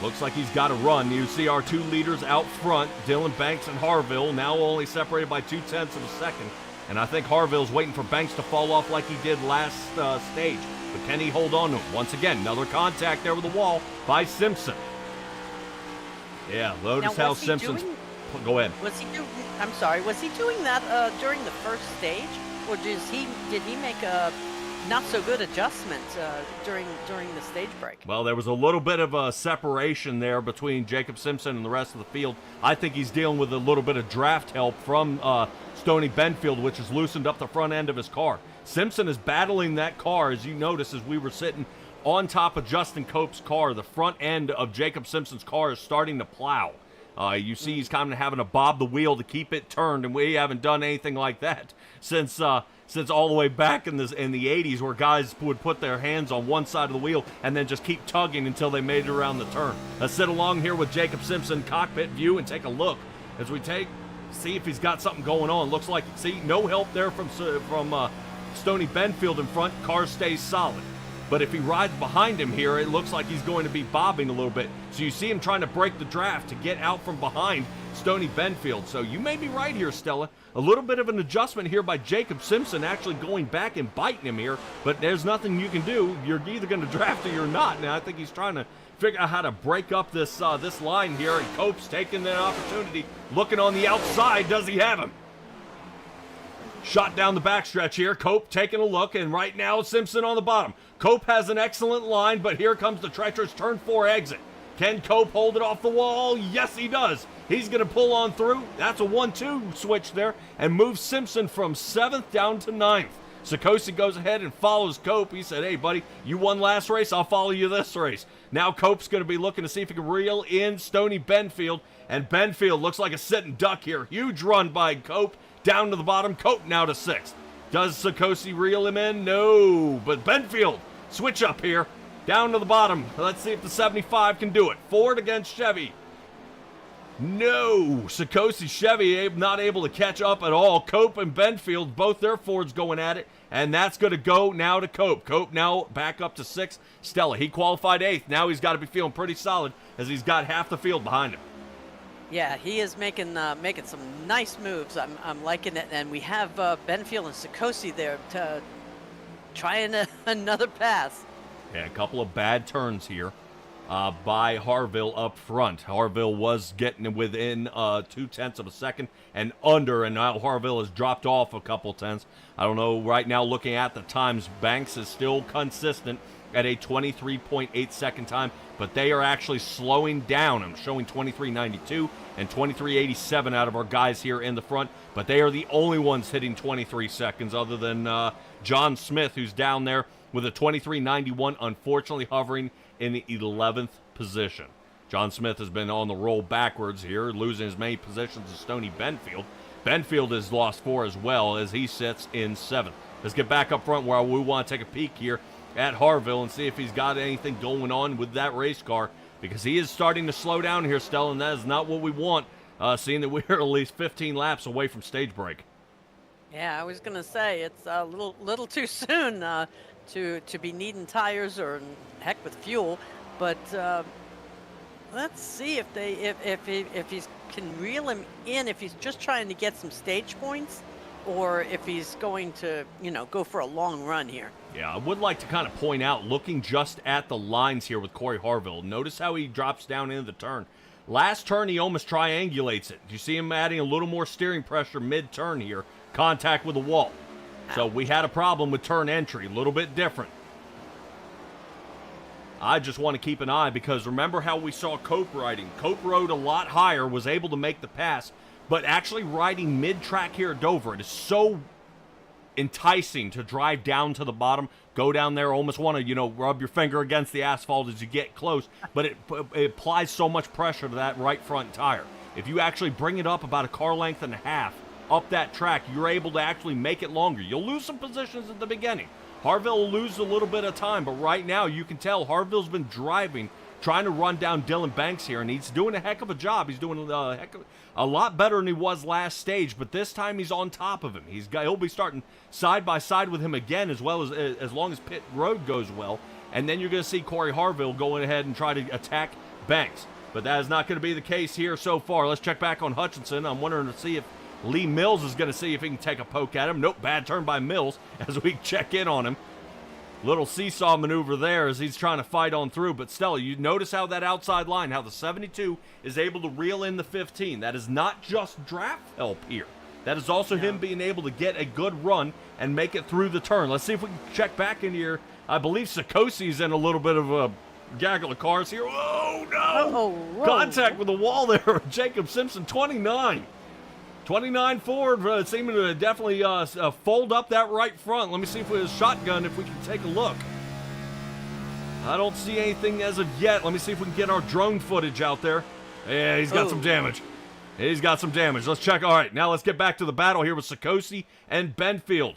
Looks like he's got a run. You see our 2 leaders out front, Dylan Banks and Harville, now only separated by 0.2 of a second. And I think Harville's waiting for Banks to fall off like he did last stage. But can he hold on to him? Once again, another contact there with the wall by Simpson. Yeah, notice how Simpson's... Go ahead. Was he doing that during the first stage? Or did he make a not so good adjustment during the stage break? Well, there was a little bit of a separation there between Jacob Simpson and the rest of the field. I think he's dealing with a little bit of draft help from Stoney Benfield, which has loosened up the front end of his car. Simpson is battling that car, as you notice, as we were sitting on top of Justin Cope's car. The front end of Jacob Simpson's car is starting to plow. You see he's kind of having to bob the wheel to keep it turned, and we haven't done anything like that since all the way back in the 80s, where guys would put their hands on one side of the wheel and then just keep tugging until they made it around the turn. Let's sit along here with Jacob Simpson cockpit view and take a look as we see if he's got something going on. Looks like, see, no help there from Stoney Benfield in front. Car stays solid. but if he rides behind him here, it looks like he's going to be bobbing a little bit. So you see him trying to break the draft to get out from behind Stony Benfield. So you may be right here, Stella. A little bit of an adjustment here by Jacob Simpson, actually going back and biting him here, but there's nothing you can do. You're either going to draft or you're not. Now I think he's trying to figure out how to break up this this line here, and Cope's taking an opportunity, looking on the outside. Does he have him? Shot down the backstretch here. Cope taking a look, and right now Simpson on the bottom. Cope has an excellent line, but here comes the treacherous turn 4 exit. Can Cope hold it off the wall? Yes, he does. He's going to pull on through. That's a 1-2 switch there, and moves Simpson from 7th down to 9th. Sikosi goes ahead and follows Cope. He said, hey, buddy, you won last race. I'll follow you this race. Now Cope's going to be looking to see if he can reel in Stony Benfield, and Benfield looks like a sitting duck here. Huge run by Cope. Down to the bottom, Cope now to 6th. Does Sikosi reel him in? No, but Benfield, switch up here. Down to the bottom. Let's see if the 75 can do it. Ford against Chevy. No, Sikosi Chevy not able to catch up at all. Cope and Benfield, both their Fords going at it, and that's going to go now to Cope. Cope now back up to 6th. Stella, he qualified 8th. Now he's got to be feeling pretty solid as he's got half the field behind him. Yeah, he is making some nice moves. I'm liking it, and we have Benfield and Sikosi there to trying another pass. Yeah, a couple of bad turns here by Harville up front. Harville was getting within 0.2 of a second and under, and now Harville has dropped off a couple tenths. I don't know, right now looking at the times, Banks is still consistent at a 23.8 second time, but they are actually slowing down. I'm showing 23.92 and 23.87 out of our guys here in the front, but they are the only ones hitting 23 seconds other than John Smith, who's down there with a 23.91, unfortunately hovering in the 11th position. John Smith has been on the roll backwards here, losing as many positions as Stony Benfield. Benfield has lost 4 as well as he sits in 7th. Let's get back up front where we want to take a peek here at Harville and see if he's got anything going on with that race car, because he is starting to slow down here, Stella, and that is not what we want, seeing that we're at least 15 laps away from stage break. Yeah, I was gonna say it's a little too soon to be needing tires or heck with fuel, but let's see if he can reel him in, if he's just trying to get some stage points, or if he's going to, go for a long run here. Yeah, I would like to kind of point out, looking just at the lines here with Corey Harville, notice how he drops down into the turn. Last turn, he almost triangulates it. You see him adding a little more steering pressure mid-turn here, contact with the wall. So we had a problem with turn entry, a little bit different. I just want to keep an eye, because remember how we saw Cope riding. Cope rode a lot higher, was able to make the pass, but actually riding mid-track here at Dover, it is so enticing to drive down to the bottom, go down there, almost want to, rub your finger against the asphalt as you get close, but it applies so much pressure to that right front tire. If you actually bring it up about a car length and a half up that track, you're able to actually make it longer. You'll lose some positions at the beginning. Harville will lose a little bit of time, but right now you can tell Harville's been driving, trying to run down Dylan Banks here, and he's doing a heck of a job. He's doing a lot better than he was last stage, but this time he's on top of him. He'll be starting side by side with him again, as long as pit road goes well, and then you're going to see Corey Harville going ahead and try to attack Banks. But that is not going to be the case here so far. Let's check back on Hutchinson. I'm wondering to see if Lee Mills is going to see if he can take a poke at him. Nope, bad turn by Mills as we check in on him. Little seesaw maneuver there as he's trying to fight on through. But Stella, you notice how that outside line, how the 72 is able to reel in the 15. That is not just draft help here. That is also him being able to get a good run and make it through the turn. Let's see if we can check back in here. I believe Sikosi's in a little bit of a gaggle of cars here. Oh, no! Contact with the wall there. Jacob Simpson, 29. 29 Ford, seeming to definitely fold up that right front. Let me see if with his shotgun, if we can take a look. I don't see anything as of yet. Let me see if we can get our drone footage out there. Yeah, he's got some damage. He's got some damage. Let's check. All right, now let's get back to the battle here with Sikosi and Benfield.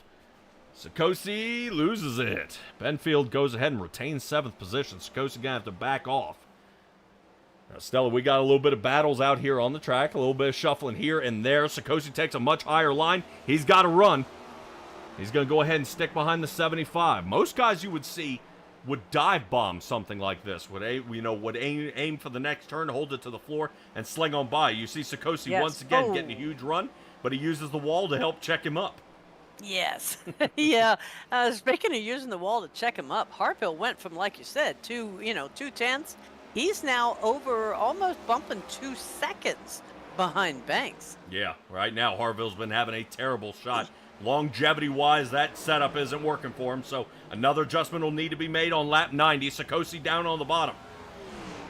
Sikosi loses it. Benfield goes ahead and retains 7th position. Sikosi going to have to back off. Now, Stella, we got a little bit of battles out here on the track, a little bit of shuffling here and there. Sikosi takes a much higher line. He's got to run. He's going to go ahead and stick behind the 75. Most guys you would see would dive bomb something like this. Would aim for the next turn, hold it to the floor, and sling on by. You see Sikosi Yes. once again Oh. getting a huge run, but he uses the wall to help check him up. Yes. Yeah. Speaking of using the wall to check him up, Harville went from, like you said, 2 tenths. He's now over, almost bumping 2 seconds behind Banks. Yeah, right now Harville's been having a terrible shot. Longevity-wise, that setup isn't working for him, so another adjustment will need to be made on lap 90. Sikosi down on the bottom.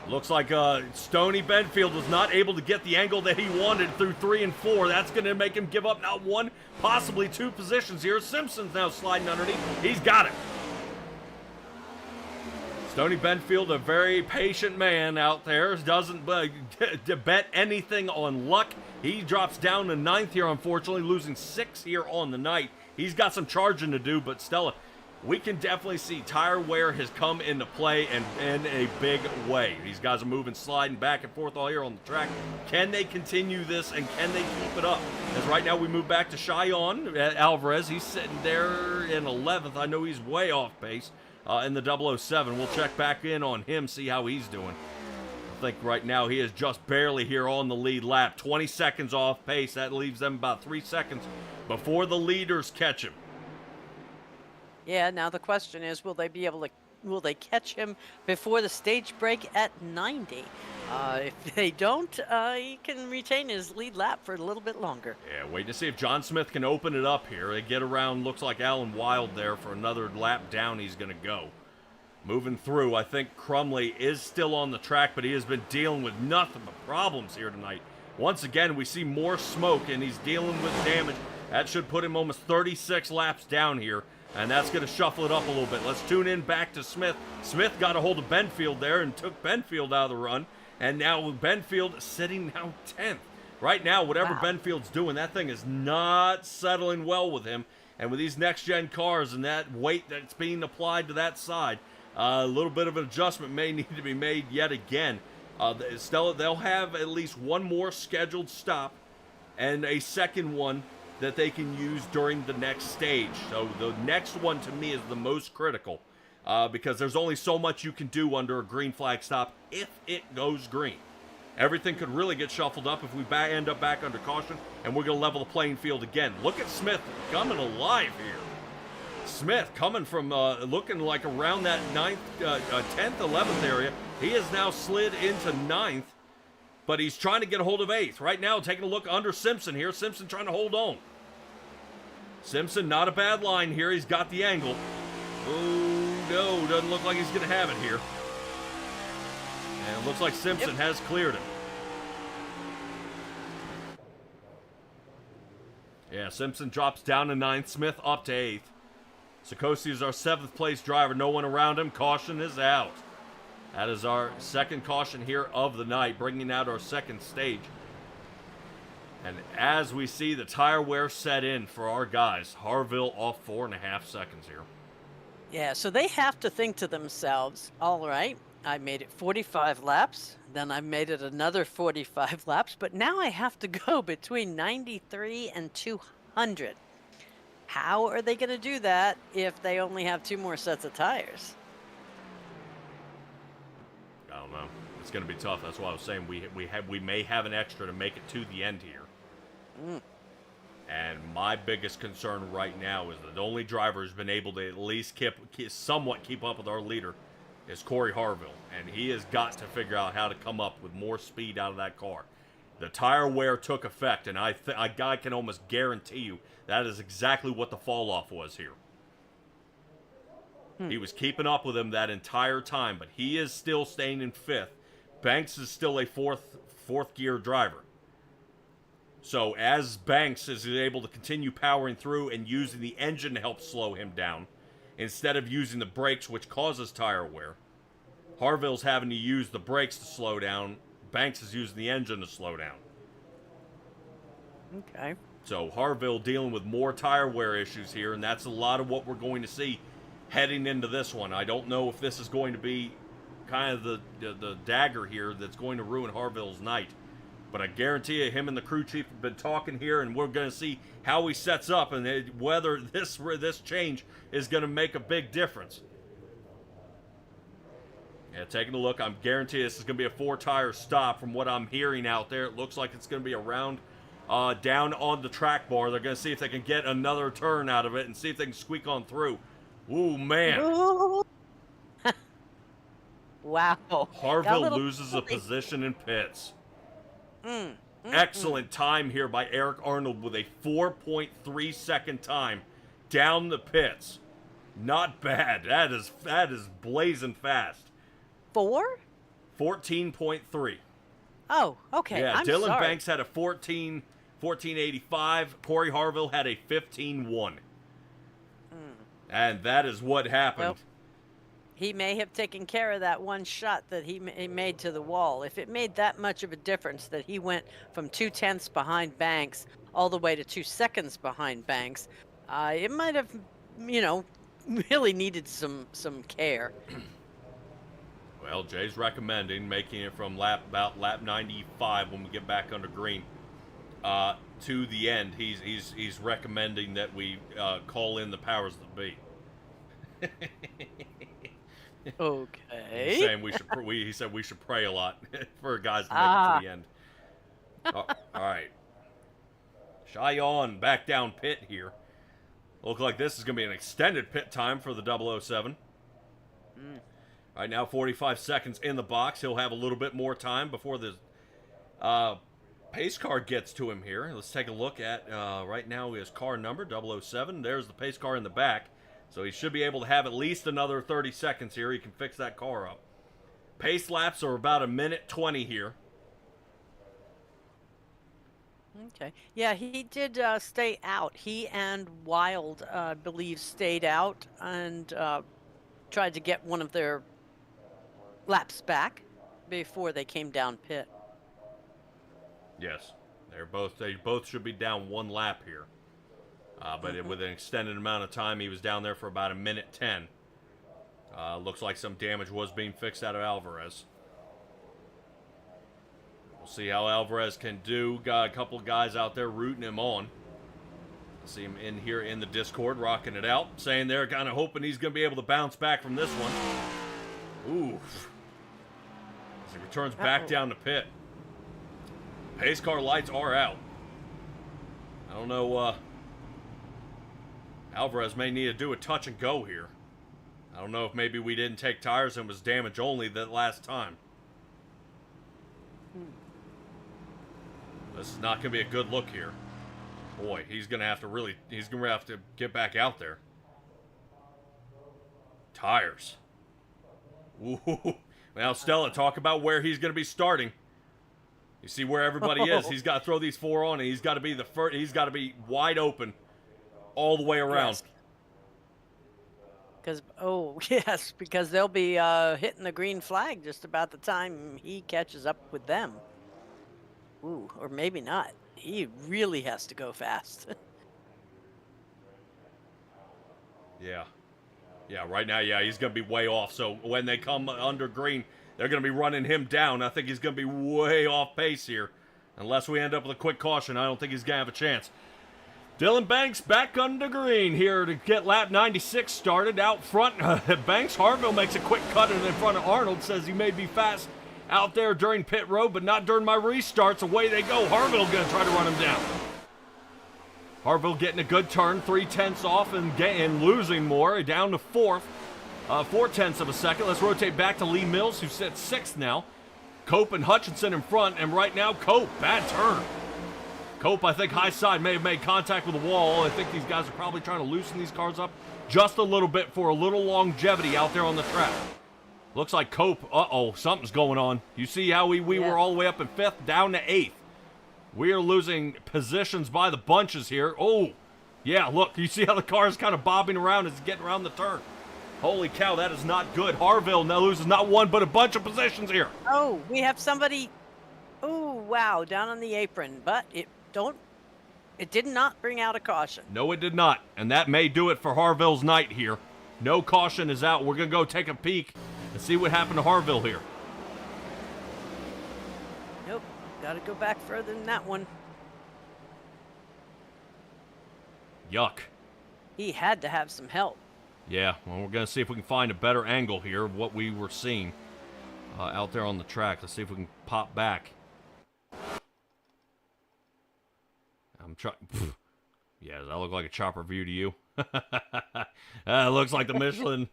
Looks like Stoney Benfield was not able to get the angle that he wanted through 3 and 4. That's going to make him give up not 1, possibly 2 positions here. Simpson's now sliding underneath. He's got it. Stoney Benfield, a very patient man out there, doesn't bet anything on luck. He drops down to 9th here, unfortunately, losing 6 here on the night. He's got some charging to do, but Stella, we can definitely see tire wear has come into play and in a big way. These guys are moving, sliding back and forth all here on the track. Can they continue this, and can they keep it up? As right now we move back to Cheyenne Alvarez. He's sitting there in 11th. I know he's way off pace in the 007. We'll check back in on him, see how he's doing. I think right now he is just barely here on the lead lap. 20 seconds off pace. That leaves them about 3 seconds before the leaders catch him. Yeah, now the question is, will they catch him before the stage break at 90? If they don't, he can retain his lead lap for a little bit longer. Yeah, waiting to see if John Smith can open it up here. They get around, looks like Alan Wild there for another lap down. He's going to go. Moving through, I think Crumley is still on the track, but he has been dealing with nothing but problems here tonight. Once again, we see more smoke, and he's dealing with damage. That should put him almost 36 laps down here, and that's going to shuffle it up a little bit. Let's tune in back to Smith. Smith got a hold of Benfield there and took Benfield out of the run, and now Benfield sitting now 10th. Right now, whatever Benfield's doing, that thing is not settling well with him, and with these next-gen cars and that weight that's being applied to that side, a little bit of an adjustment may need to be made yet again. Stella, they'll have at least one more scheduled stop and a second one that they can use during the next stage. So the next one to me is the most critical because there's only so much you can do under a green flag stop if it goes green. Everything could really get shuffled up if we end up back under caution, and we're going to level the playing field again. Look at Smith coming alive here. Smith coming from looking like around that 10th, 11th area. He has now slid into 9th, but he's trying to get a hold of 8th. Right now, taking a look under Simpson here. Simpson trying to hold on. Simpson, not a bad line here. He's got the angle. Oh, no, doesn't look like he's going to have it here. And it looks like Simpson has cleared him. Yeah, Simpson drops down to 9th. Smith up to 8th. Sikosi is our 7th place driver. No one around him. Caution is out. That is our second caution here of the night, bringing out our second stage. And as we see the tire wear set in for our guys, Harville off 4.5 seconds here. Yeah, so they have to think to themselves, all right, I made it 45 laps, then I made it another 45 laps, but now I have to go between 93 and 200. How are they going to do that if they only have 2 more sets of tires? I don't know. It's going to be tough. That's why I was saying we may have an extra to make it to the end here. And my biggest concern right now is that the only driver who's been able to at least somewhat keep up with our leader is Corey Harville. And he has got to figure out how to come up with more speed out of that car. The tire wear took effect, and I can almost guarantee you that is exactly what the fall off was here. He was keeping up with him that entire time, but he is still staying in 5th. Banks is still a fourth gear driver. So as Banks is able to continue powering through and using the engine to help slow him down, instead of using the brakes, which causes tire wear, Harville's having to use the brakes to slow down. Banks is using the engine to slow down. Okay. So Harville dealing with more tire wear issues here, and that's a lot of what we're going to see heading into this one. I don't know if this is going to be kind of the dagger here that's going to ruin Harville's night. But I guarantee you, him and the crew chief have been talking here, and we're going to see how he sets up and whether this change is going to make a big difference. Yeah, taking a look, I'm guaranteed this is going to be a 4-tire stop from what I'm hearing out there. It looks like it's going to be around down on the track bar. They're going to see if they can get another turn out of it and see if they can squeak on through. Ooh, man. Ooh. Wow. Got a Harville little loses a chilly. position in pits. Mm, Excellent time here by Eric Arnold with a 4.3 second time down the pits. Not bad. That is blazing fast. 4? 14.3. Oh, okay. Yeah, I'm Dylan sorry. Banks had a 14.85. Corey Harville had a 15.1. And that is what happened. Well, he may have taken care of that one shot that he made to the wall. If it made that much of a difference that he went from 2/10 behind Banks all the way to 2 seconds behind Banks, it might have, really needed some care. Well, Jay's recommending making it from about lap 95 when we get back under green to the end. He's recommending that we call in the powers that be. Okay. He's saying he said we should pray a lot for guys to make it to the end. All right, Cheyenne back down pit here. Look like this is going to be an extended pit time for the 007. Right now, 45 seconds in the box. He'll have a little bit more time before the pace car gets to him here. Let's take a look at, right now, his car number, 007. There's the pace car in the back. So he should be able to have at least another 30 seconds here. He can fix that car up. Pace laps are about 1:20 here. Okay. Yeah, he did stay out. He and Wild, I believe, stayed out and tried to get one of their laps back before they came down pit. Yes, they both should be down 1 lap here. But with an extended amount of time, he was down there for about 1:10. Looks like some damage was being fixed out of Alvarez. We'll see how Alvarez can do. Got a couple of guys out there rooting him on. See him in here in the Discord, rocking it out, saying they're kind of hoping he's going to be able to bounce back from this one. Ooh. As he returns back down to pit. Pace car lights are out. I don't know, Alvarez may need to do a touch and go here. I don't know if maybe we didn't take tires and was damage only that last time. This is not going to be a good look here. Boy, he's going to have to get back out there. Tires. Ooh. Now, Stella, talk about where he's going to be starting. You see where everybody is. He's got to throw these 4 on, and he's got to be he's got to be wide open all the way around. Yes, because they'll be hitting the green flag just about the time he catches up with them. Ooh, or maybe not. He really has to go fast. Yeah. Yeah, right now, he's going to be way off. So when they come under green, they're going to be running him down. I think he's going to be way off pace here. Unless we end up with a quick caution, I don't think he's going to have a chance. Dylan Banks back under green here to get lap 96 started out front. Banks, Harville makes a quick cut in front of Arnold, says he may be fast out there during pit road, but not during my restarts. Away they go. Harville going to try to run him down. Harville getting a good turn, 3/10 off and losing more, down to 4th. 4/10 of a second. Let's rotate back to Lee Mills, who sits 6th now. Cope and Hutchinson in front, and right now, Cope, bad turn. Cope, I think high side may have made contact with the wall. I think these guys are probably trying to loosen these cars up just a little bit for a little longevity out there on the track. Looks like Cope, something's going on. You see how we were all the way up in 5th, down to 8th. We are losing positions by the bunches here. Oh, yeah, look, you see how the car is kind of bobbing around as it's getting around the turn. Holy cow, that is not good. Harville now loses not one, but a bunch of positions here. Oh, we have somebody, wow, down on the apron, but it did not bring out a caution. No, it did not, and that may do it for Harville's night here. No caution is out. We're going to go take a peek and see what happened to Harville here. Nope, got to go back further than that one. Yuck. He had to have some help. Yeah, well, we're going to see if we can find a better angle here of what we were seeing. out there on the track. Let's see if we can pop back. I'm trying. Yeah, does that look like a chopper view to you? It looks like the Michelin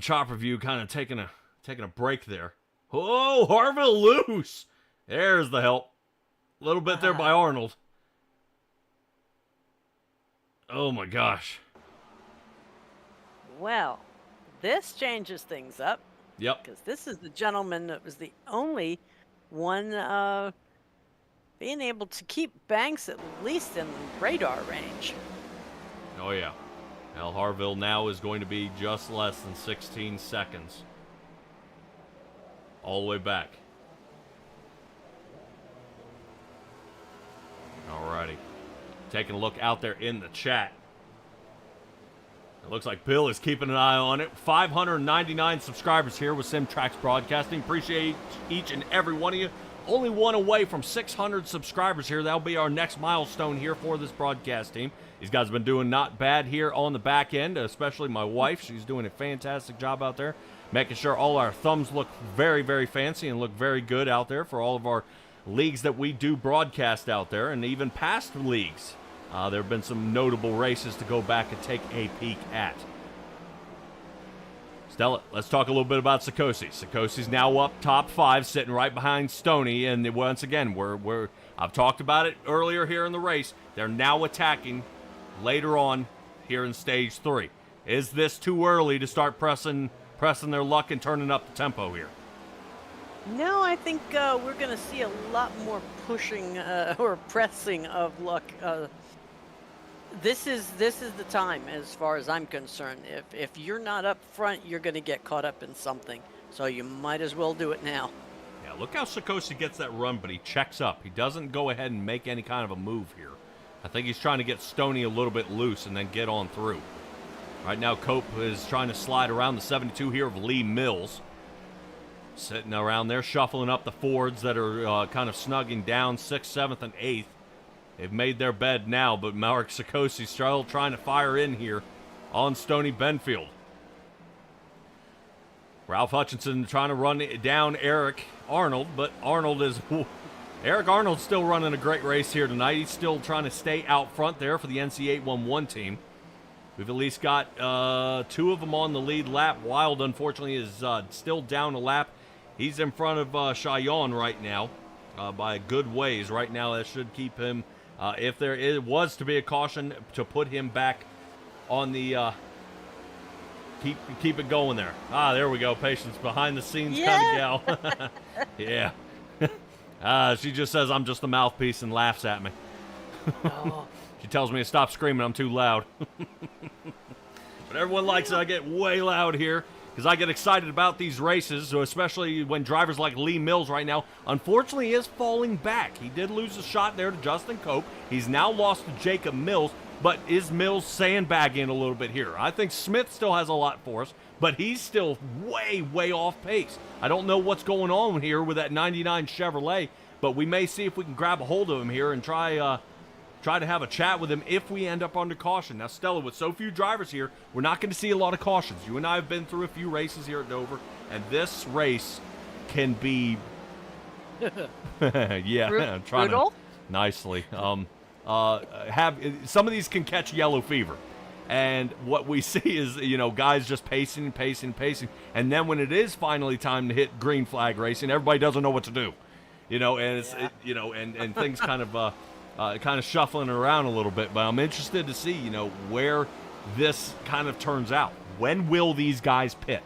chopper view kind of taking a break there. Oh, Harville loose. There's the help. A little bit there by Arnold. Oh my gosh. Well, this changes things up. Yep. Because this is the gentleman that was the only one being able to keep Banks at least in radar range. Oh yeah. Al Harville now is going to be just less than 16 seconds. All the way back. Alrighty. Taking a look out there in the chat. It looks like Bill is keeping an eye on it. 599 subscribers here with SimTrax Broadcasting. Appreciate each and every one of you. Only one away from 600 subscribers here. That'll be our next milestone here for this broadcast team. These guys have been doing not bad here on the back end, especially my wife. She's doing a fantastic job out there, making sure all our thumbs look very, very fancy and look very good out there for all of our leagues that we do broadcast out there, and even past leagues. There have been some notable races to go back and take a peek at. Stella, let's talk a little bit about Sikosi. Sikosi's now up top 5, sitting right behind Stoney, and once again, I've talked about it earlier here in the race. They're now attacking later on here in stage 3. Is this too early to start pressing their luck and turning up the tempo here? No, I think we're going to see a lot more pushing or pressing of luck. This is the time, as far as I'm concerned. If you're not up front, you're going to get caught up in something. So you might as well do it now. Yeah, look how Sikosi gets that run, but he checks up. He doesn't go ahead and make any kind of a move here. I think he's trying to get Stoney a little bit loose and then get on through. Right now, Cope is trying to slide around the 72 here of Lee Mills. Sitting around there, shuffling up the Fords that are kind of snugging down 6th, 7th, and 8th. They've made their bed now, but Mark Sikosi still trying to fire in here on Stoney Benfield. Ralph Hutchinson trying to run down Eric Arnold, but Eric Arnold's still running a great race here tonight. He's still trying to stay out front there for the NC811 team. We've at least got 2 of them on the lead lap. Wild, unfortunately, is still down a lap. He's in front of Cheyenne right now by a good ways. Right now, that should keep him, if there was to be a caution, to put him back on the, keep it going there. There we go. Patience, behind the scenes kind of gal. Yeah. She just says I'm just the mouthpiece and laughs at me. Oh. She tells me to stop screaming, I'm too loud. But everyone likes it. I get way loud here because I get excited about these races, so especially when drivers like Lee Mills right now, unfortunately, is falling back. He did lose a shot there to Justin Cope. He's now lost to Jacob Mills, but is Mills sandbagging a little bit here? I think Smith still has a lot for us, but he's still way, way off pace. I don't know what's going on here with that 99 Chevrolet, but we may see if we can grab a hold of him here and try to have a chat with him if we end up under caution. Now, Stella, with so few drivers here, we're not going to see a lot of cautions. You and I have been through a few races here at Dover, and this race can be... yeah, I'm trying brutal? to nicely. Have some of these can catch yellow fever. And what we see is, guys just pacing, and then when it is finally time to hit green flag racing, everybody doesn't know what to do. And it's, and things kind of shuffling around a little bit, but I'm interested to see, where this kind of turns out. When will these guys pit?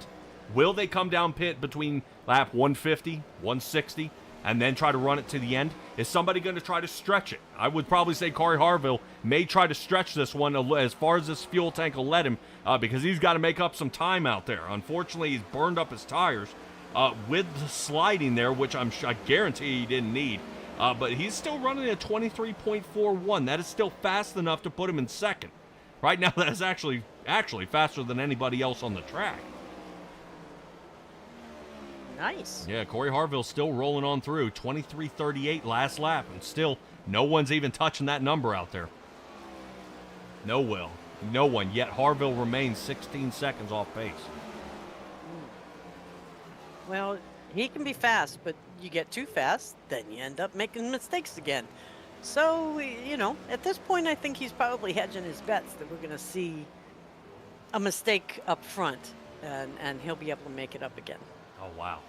Will they come down pit between lap 150, 160, and then try to run it to the end? Is somebody going to try to stretch it? I would probably say Corey Harville may try to stretch this one as far as this fuel tank will let him, because he's got to make up some time out there. Unfortunately, he's burned up his tires with the sliding there, which I guarantee he didn't need. But he's still running at 23.41. That is still fast enough to put him in second. Right now, that is actually faster than anybody else on the track. Nice. Yeah, Corey Harville's still rolling on through. 23.38 last lap, and still no one's even touching that number out there. No one. Yet Harville remains 16 seconds off pace. Well, he can be fast, but you get too fast, then you end up making mistakes again. So, at this point, I think he's probably hedging his bets that we're going to see a mistake up front, and he'll be able to make it up again. Oh, wow.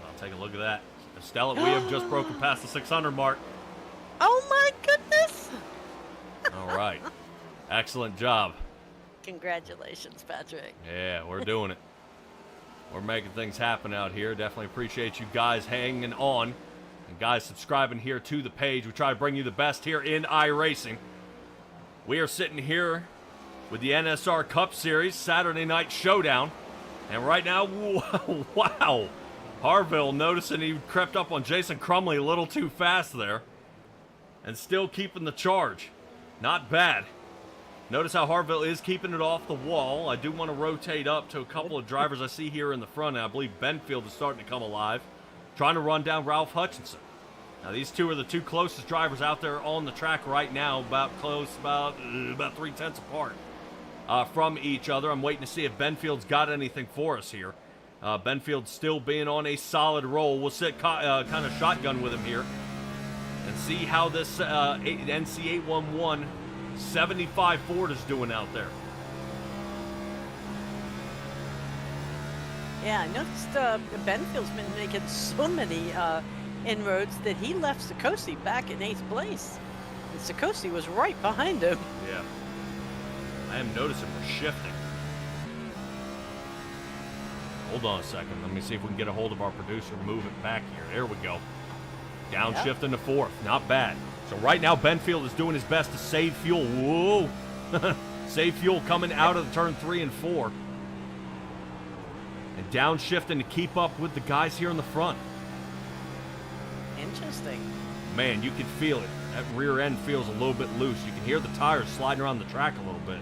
I'll take a look at that. Stella, we have just broken past the 600 mark. Oh, my goodness! All right. Excellent job. Congratulations, Patrick. Yeah, we're doing it. We're making things happen out here. Definitely appreciate you guys hanging on. And guys, subscribing here to the page. We try to bring you the best here in iRacing. We are sitting here with the NSR Cup Series Saturday Night Showdown. And right now, wow. Harville noticing he crept up on Jason Crumley a little too fast there. And still keeping the charge. Not bad. Notice how Harville is keeping it off the wall. I do want to rotate up to a couple of drivers I see here in the front. And I believe Benfield is starting to come alive. Trying to run down Ralph Hutchinson. Now these two are the two closest drivers out there on the track right now. About 3/10 apart from each other. I'm waiting to see if Benfield's got anything for us here. Benfield still being on a solid roll. We'll sit kind of shotgun with him here and see how this NC811 75 Ford is doing out there. Yeah, I noticed Benfield's been making so many inroads that he left Sikosi back in 8th place. And Sikosi was right behind him. Yeah. I am noticing we're shifting. Hold on a second. Let me see if we can get a hold of our producer and move it back here. There we go. Downshift into 4th. Not bad. So right now, Benfield is doing his best to save fuel. Whoa. Save fuel coming out of the turn 3 and 4. And downshifting to keep up with the guys here in the front. Interesting. Man, you can feel it. That rear end feels a little bit loose. You can hear the tires sliding around the track a little bit.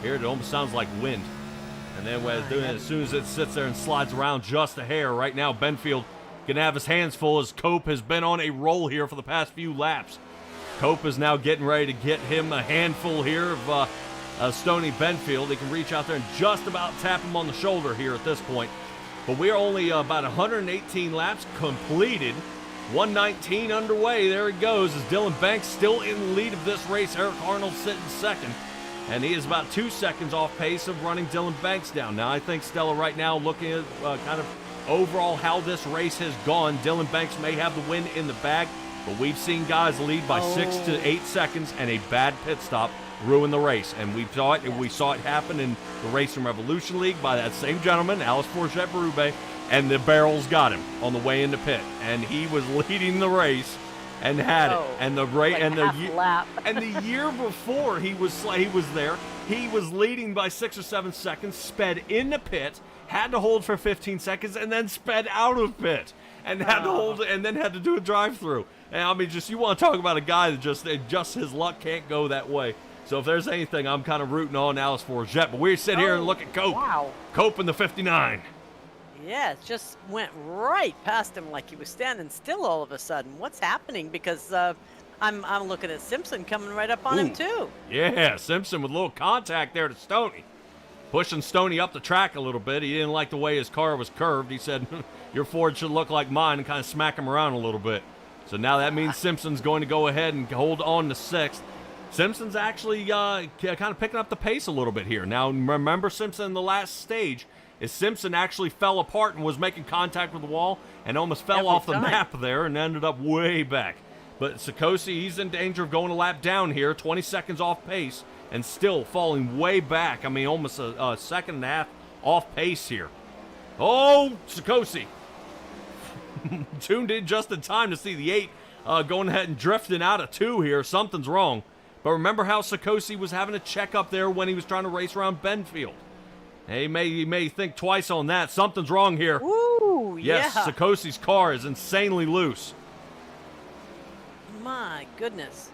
Here it almost sounds like wind. And then as soon as it sits there and slides around just a hair, right now Benfield gonna have his hands full as Cope has been on a roll here for the past few laps. Cope is now getting ready to get him a handful here of Stoney Benfield. He can reach out there and just about tap him on the shoulder here at this point. But we are only about 118 laps completed. 119 underway. There he goes as Dylan Banks still in the lead of this race. Eric Arnold sitting second. And he is about 2 seconds off pace of running Dylan Banks down. Now, I think Stella right now looking at kind of overall how this race has gone. Dylan Banks may have the win in the bag, but we've seen guys lead by 6 to 8 seconds and a bad pit stop ruin the race. And we saw it, and we saw it happen in the Racing Revolution League by that same gentleman, Alice Forget Berube, and the barrels got him on the way into pit. And he was leading the race and had it. And the year before he was there, he was leading by 6 or 7 seconds, sped into pit, had to hold for 15 seconds, and then sped out of pit and had to hold and then had to do a drive-through. And I mean, just you want to talk about a guy that just his luck can't go that way. So if there's anything, I'm kind of rooting on Alice Forget. But we sit here and look at Cope. Wow. Cope in the 59. Yeah, it just went right past him like he was standing still all of a sudden. What's happening? Because I'm looking at Simpson coming right up on him too. Yeah, Simpson with a little contact there to Stoney. Pushing Stoney up the track a little bit. He didn't like the way his car was curved. He said, your Ford should look like mine, and kind of smack him around a little bit. So now that means Simpson's going to go ahead and hold on to 6th. Simpson's actually kind of picking up the pace a little bit here. Now, remember Simpson in the last stage is Simpson actually fell apart and was making contact with the wall and almost fell off the map there and ended up way back. But Sikosi, he's in danger of going a lap down here, 20 seconds off pace, and still falling way back. I mean, almost a second and a half off pace here. Oh, Sikosi. Tuned in just in time to see the 8 going ahead and drifting out of 2 here. Something's wrong. But remember how Sikosi was having a check up there when he was trying to race around Benfield. He may think twice on that. Something's wrong here. Ooh, yes, yeah. Sikosi's car is insanely loose. My goodness.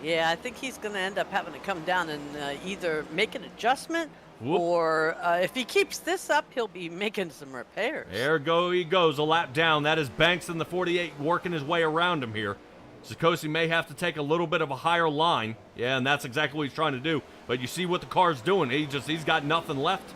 Yeah, I think he's going to end up having to come down and either make an adjustment or if he keeps this up, he'll be making some repairs. There he goes, a lap down. That is Banks in the 48 working his way around him here. Sikosi may have to take a little bit of a higher line. Yeah, and that's exactly what he's trying to do. But you see what the car's doing. He's got nothing left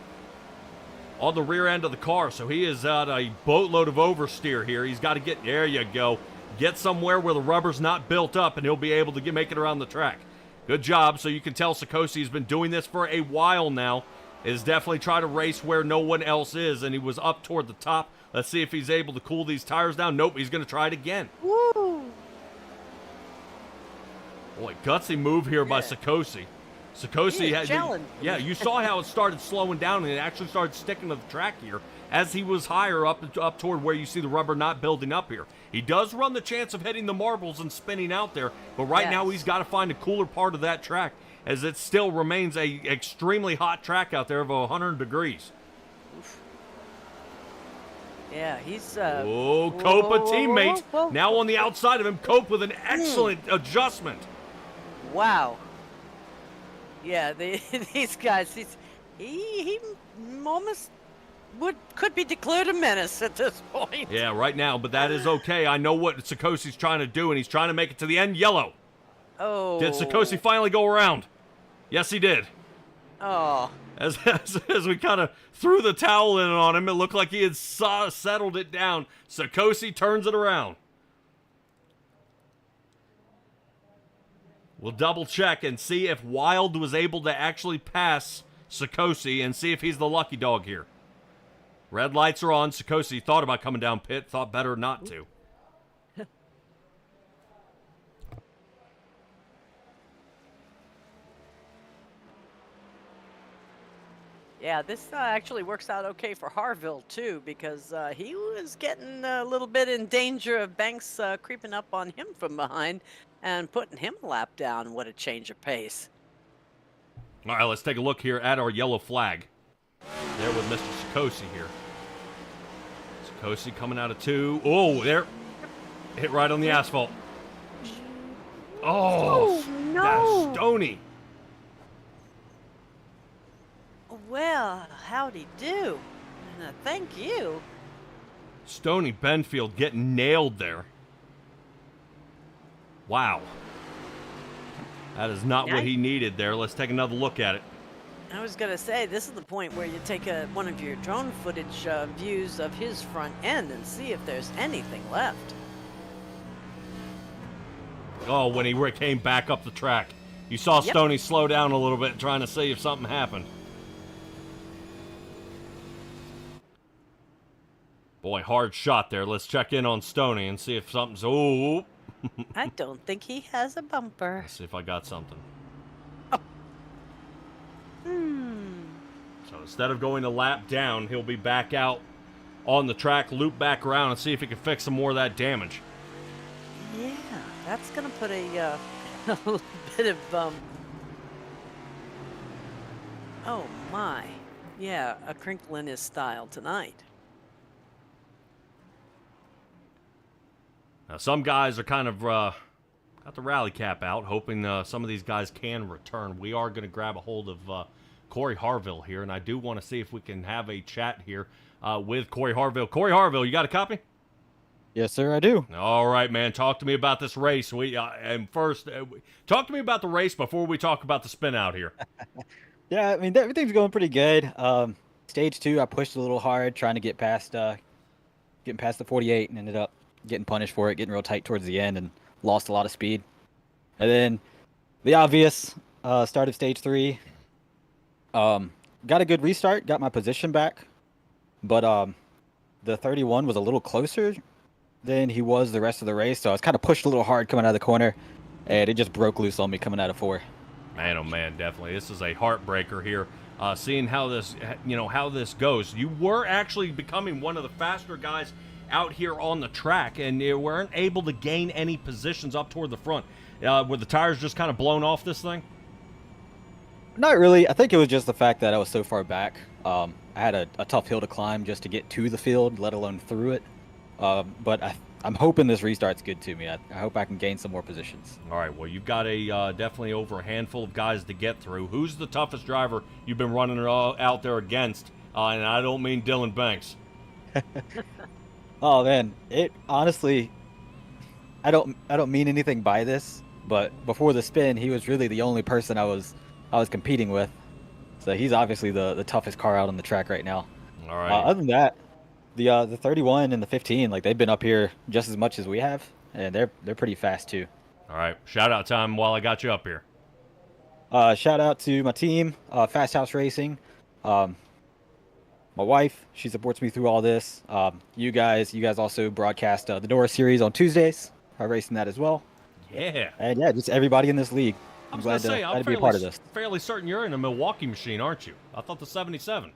on the rear end of the car, so he is at a boatload of oversteer here. He's got to get, there you go, get somewhere where the rubber's not built up, and he'll be able to make it around the track. Good job. So you can tell Sikosi has been doing this for a while now. Is definitely trying to race where no one else is, and he was up toward the top. Let's see if he's able to cool these tires down. Nope, he's going to try it again. Woo! Boy, gutsy move here by Sikosi. Sikosi had, yeah, you saw how it started slowing down, and it actually started sticking to the track here as he was higher up toward where you see the rubber not building up here. He does run the chance of hitting the marbles and spinning out there, but right now he's got to find a cooler part of that track, as it still remains a extremely hot track out there of 100 degrees. Oof. Yeah, he's Cope, a teammate. Now on the outside of him, Cope with an excellent adjustment. Wow. Yeah, these guys, he almost could be declared a menace at this point. Yeah, right now, but that is okay. I know what Sikosi's trying to do, and he's trying to make it to the end. Yellow. Oh. Did Sikosi finally go around? Yes, he did. Oh. As we kind of threw the towel in on him, it looked like he had settled it down. Sikosi turns it around. We'll double check and see if Wild was able to actually pass Sikosi and see if he's the lucky dog here. Red lights are on. Sikosi thought about coming down pit, thought better not to. Yeah, this actually works out okay for Harville, too, because he was getting a little bit in danger of Banks creeping up on him from behind and putting him a lap down. What a change of pace. All right, let's take a look here at our yellow flag. There with Mr. Sikosi here. Sikosi coming out of 2. Oh, there. Hit right on the asphalt. Oh, no. That's Stoney. Well, how'd he do? Thank you. Stoney Benfield getting nailed there. Wow. That is not what he needed there. Let's take another look at it. I was going to say, this is the point where you take one of your drone footage views of his front end and see if there's anything left. Oh, when he came back up the track. You saw Stoney slow down a little bit trying to see if something happened. Boy, hard shot there. Let's check in on Stoney and see if something's... Oh. I don't think he has a bumper. Let's see if I got something. Oh. So instead of going a lap down, he'll be back out on the track, loop back around, and see if he can fix some more of that damage. Yeah, that's going to put a little bit of... Oh, my. Yeah, a crinkle in his style tonight. Now, some guys are kind of got the rally cap out, hoping some of these guys can return. We are going to grab a hold of Corey Harville here, and I do want to see if we can have a chat here with Corey Harville. Corey Harville, you got a copy? Yes, sir, I do. All right, man. Talk to me about this race. And first, talk to me about the race before we talk about the spin out here. Yeah, I mean, everything's going pretty good. Stage 2, I pushed a little hard, trying to get past, getting past the 48, and ended up getting punished for it, getting real tight towards the end, and lost a lot of speed. And then the obvious start of stage 3. Got a good restart, got my position back, but the 31 was a little closer than he was the rest of the race, so I was kind of pushed a little hard coming out of the corner, and it just broke loose on me coming out of 4. Man, oh man, definitely. This is a heartbreaker here. Seeing how this, how this goes. You were actually becoming one of the faster guys out here on the track, and you weren't able to gain any positions up toward the front. Were the tires just kind of blown off this thing? Not really. I think it was just the fact that I was so far back. I had a tough hill to climb just to get to the field, let alone through it. But I'm hoping this restart's good to me. I hope I can gain some more positions. All right, well, you've got definitely over a handful of guys to get through. Who's the toughest driver you've been running out there against? And I don't mean Dylan Banks. Oh, man. It honestly, I don't mean anything by this, but before the spin, he was really the only person I was competing with. So he's obviously the toughest car out on the track right now. All right. Other than that, the 31 and the 15, like they've been up here just as much as we have, and they're pretty fast too. All right. Shout out time while I got you up here. Shout out to my team, Fast House Racing. My wife, she supports me through all this. You guys also broadcast the Dora series on Tuesdays. I race in that as well. Yeah. And yeah, just everybody in this league. I I'm was glad gonna say, to be a part of this. fairly certain you're in a Milwaukee machine, aren't you? I thought the 77.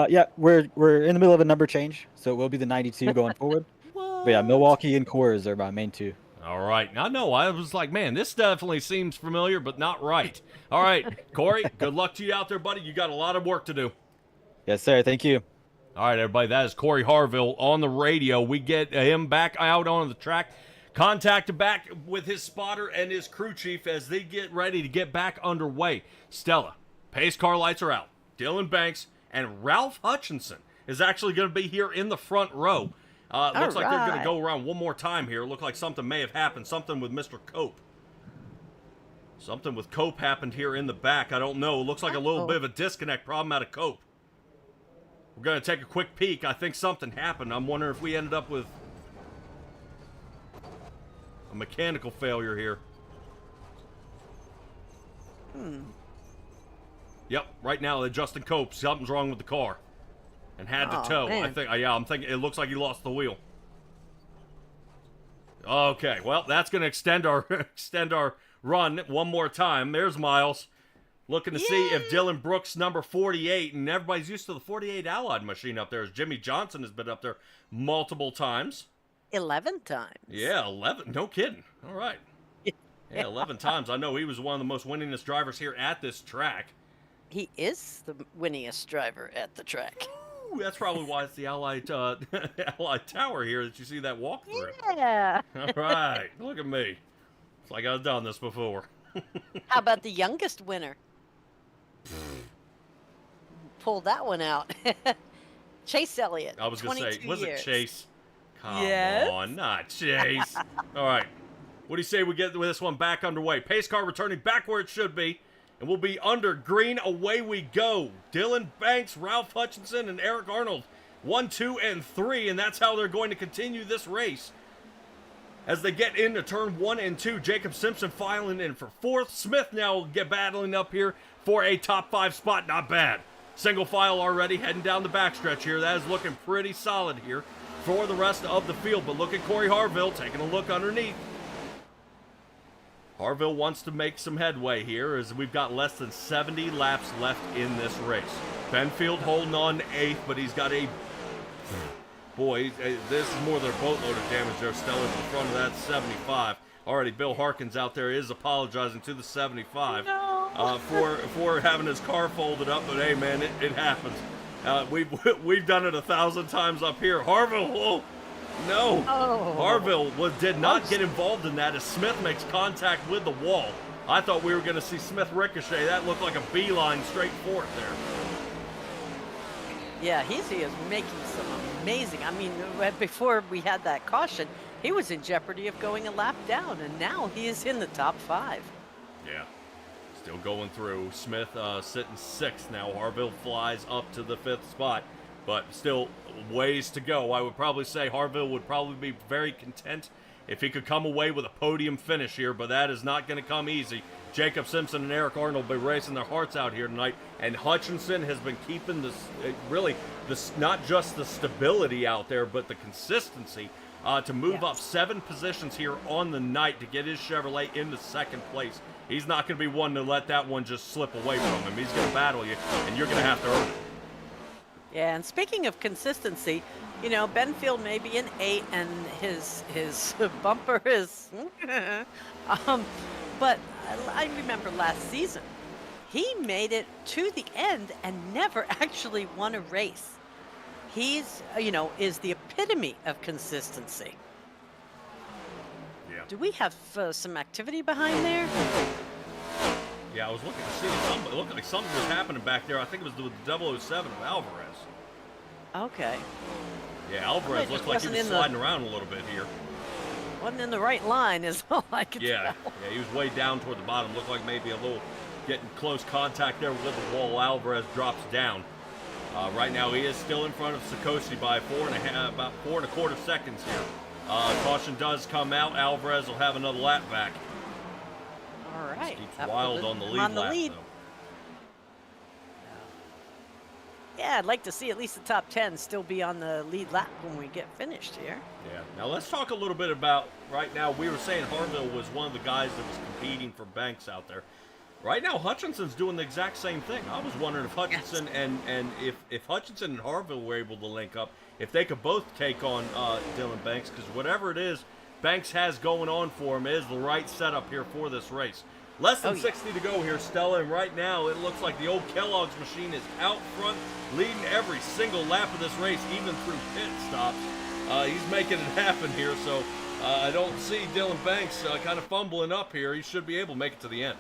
Yeah, we're in the middle of a number change, so it will be the 92 going forward. But yeah, Milwaukee and Coors are my main two. All right. Now, no, I was like, man, this definitely seems familiar, but not right. All right, Corey, good luck to you out there, buddy. You got a lot of work to do. Yes, sir. Thank you. All right, everybody, that is Corey Harville on the radio. We get him back out on the track, contacted back with his spotter and his crew chief as they get ready to get back underway. Stella, pace car lights are out. Dylan Banks and Ralph Hutchinson is actually going to be here in the front row. Looks like they're going to go around one more time here. Look like something may have happened. Something with Mr. Cope. Something with Cope happened here in the back. I don't know. Looks like a little bit of a disconnect problem out of Cope. We're going to take a quick peek. I think something happened. I'm wondering if we ended up with a mechanical failure here. Yep, right now, Justin Cope, something's wrong with the car. And had to tow. Man. I'm thinking it looks like he lost the wheel. Okay, well, that's going to extend our run one more time. There's Miles. Looking to see if Dylan Brooks, number 48, and everybody's used to the 48 Allied machine up there, as Jimmy Johnson has been up there multiple times. 11 times. Yeah, 11. No kidding. All right. Yeah, 11 times. I know he was one of the most winningest drivers here at this track. He is the winningest driver at the track. Ooh, that's probably why it's the Allied Allied Tower here that you see that walkthrough. Yeah. All right. Look at me. It's like I've done this before. How about the youngest winner? Pull that one out. Chase Elliott. I was going to say, was years. it Chase? Come Yes. on, not Chase. All right. What do you say we get this one back underway? Pace car returning back where it should be. And we'll be under green. Away we go. Dylan Banks, Ralph Hutchinson, and Eric Arnold. 1, 2, and 3. And that's how they're going to continue this race. As they get into turn 1 and 2, Jacob Simpson filing in for 4th. Smith now will get battling up here for a top 5 spot. Not bad. Single file already heading down the backstretch here. That is looking pretty solid here for the rest of the field. But look at Corey Harville taking a look underneath. Harville wants to make some headway here as we've got less than 70 laps left in this race. Benfield holding on to 8th, but he's got a... Boy, this is more than a boatload of damage there, Stella, to the front of that 75. Already, Bill Harkins out there is apologizing to the 75 for having his car folded up. But hey, man, it happens. We've done it 1,000 times up here. Harville, oh, no. Oh. Harville did not get involved in that as Smith makes contact with the wall. I thought we were going to see Smith ricochet. That looked like a beeline straight for it there. Yeah, he is making some amazing. I mean, before we had that caution, he was in jeopardy of going a lap down, and now he is in the top 5. Yeah, still going through. Smith sitting 6th now. Harville flies up to the 5th spot, but still ways to go. I would probably say Harville would probably be very content if he could come away with a podium finish here, but that is not going to come easy. Jacob Simpson and Eric Arnold will be racing their hearts out here tonight, and Hutchinson has been keeping this not just the stability out there, but the consistency to move up 7 positions here on the night to get his Chevrolet into 2nd place. He's not going to be one to let that one just slip away from him. He's going to battle you, and you're going to have to earn it. Yeah, and speaking of consistency, you know, Benfield may be an 8, and his bumper is... but I remember last season, he made it to the end and never actually won a race. He's, is the epitome of consistency. Yeah. Do we have some activity behind there? Yeah, I was looking to see something. It looked like something was happening back there. I think it was with the 007 of Alvarez. Okay. Yeah, Alvarez looked like he was sliding around a little bit here. Wasn't in the right line is all I could Yeah, tell. he was way down toward the bottom. Looked like maybe a little getting close contact there with the wall. Alvarez drops down. Right now, he is still in front of Sikosi by about 4.25 seconds here. Caution does come out. Alvarez will have another lap back. All right. Keeps Wild on the lead lap, though. Yeah, I'd like to see at least the top 10 still be on the lead lap when we get finished here. Yeah. Now let's talk a little bit about right now. We were saying Harville was one of the guys that was competing for Banks out there. Right now, Hutchinson's doing the exact same thing. I was wondering if Hutchinson and if Hutchinson and Harville were able to link up, if they could both take on Dylan Banks, because whatever it is Banks has going on for him is the right setup here for this race. Less than 60 to go here, Stella, and right now it looks like the old Kellogg's machine is out front, leading every single lap of this race, even through pit stops. He's making it happen here, so I don't see Dylan Banks kind of fumbling up here. He should be able to make it to the end.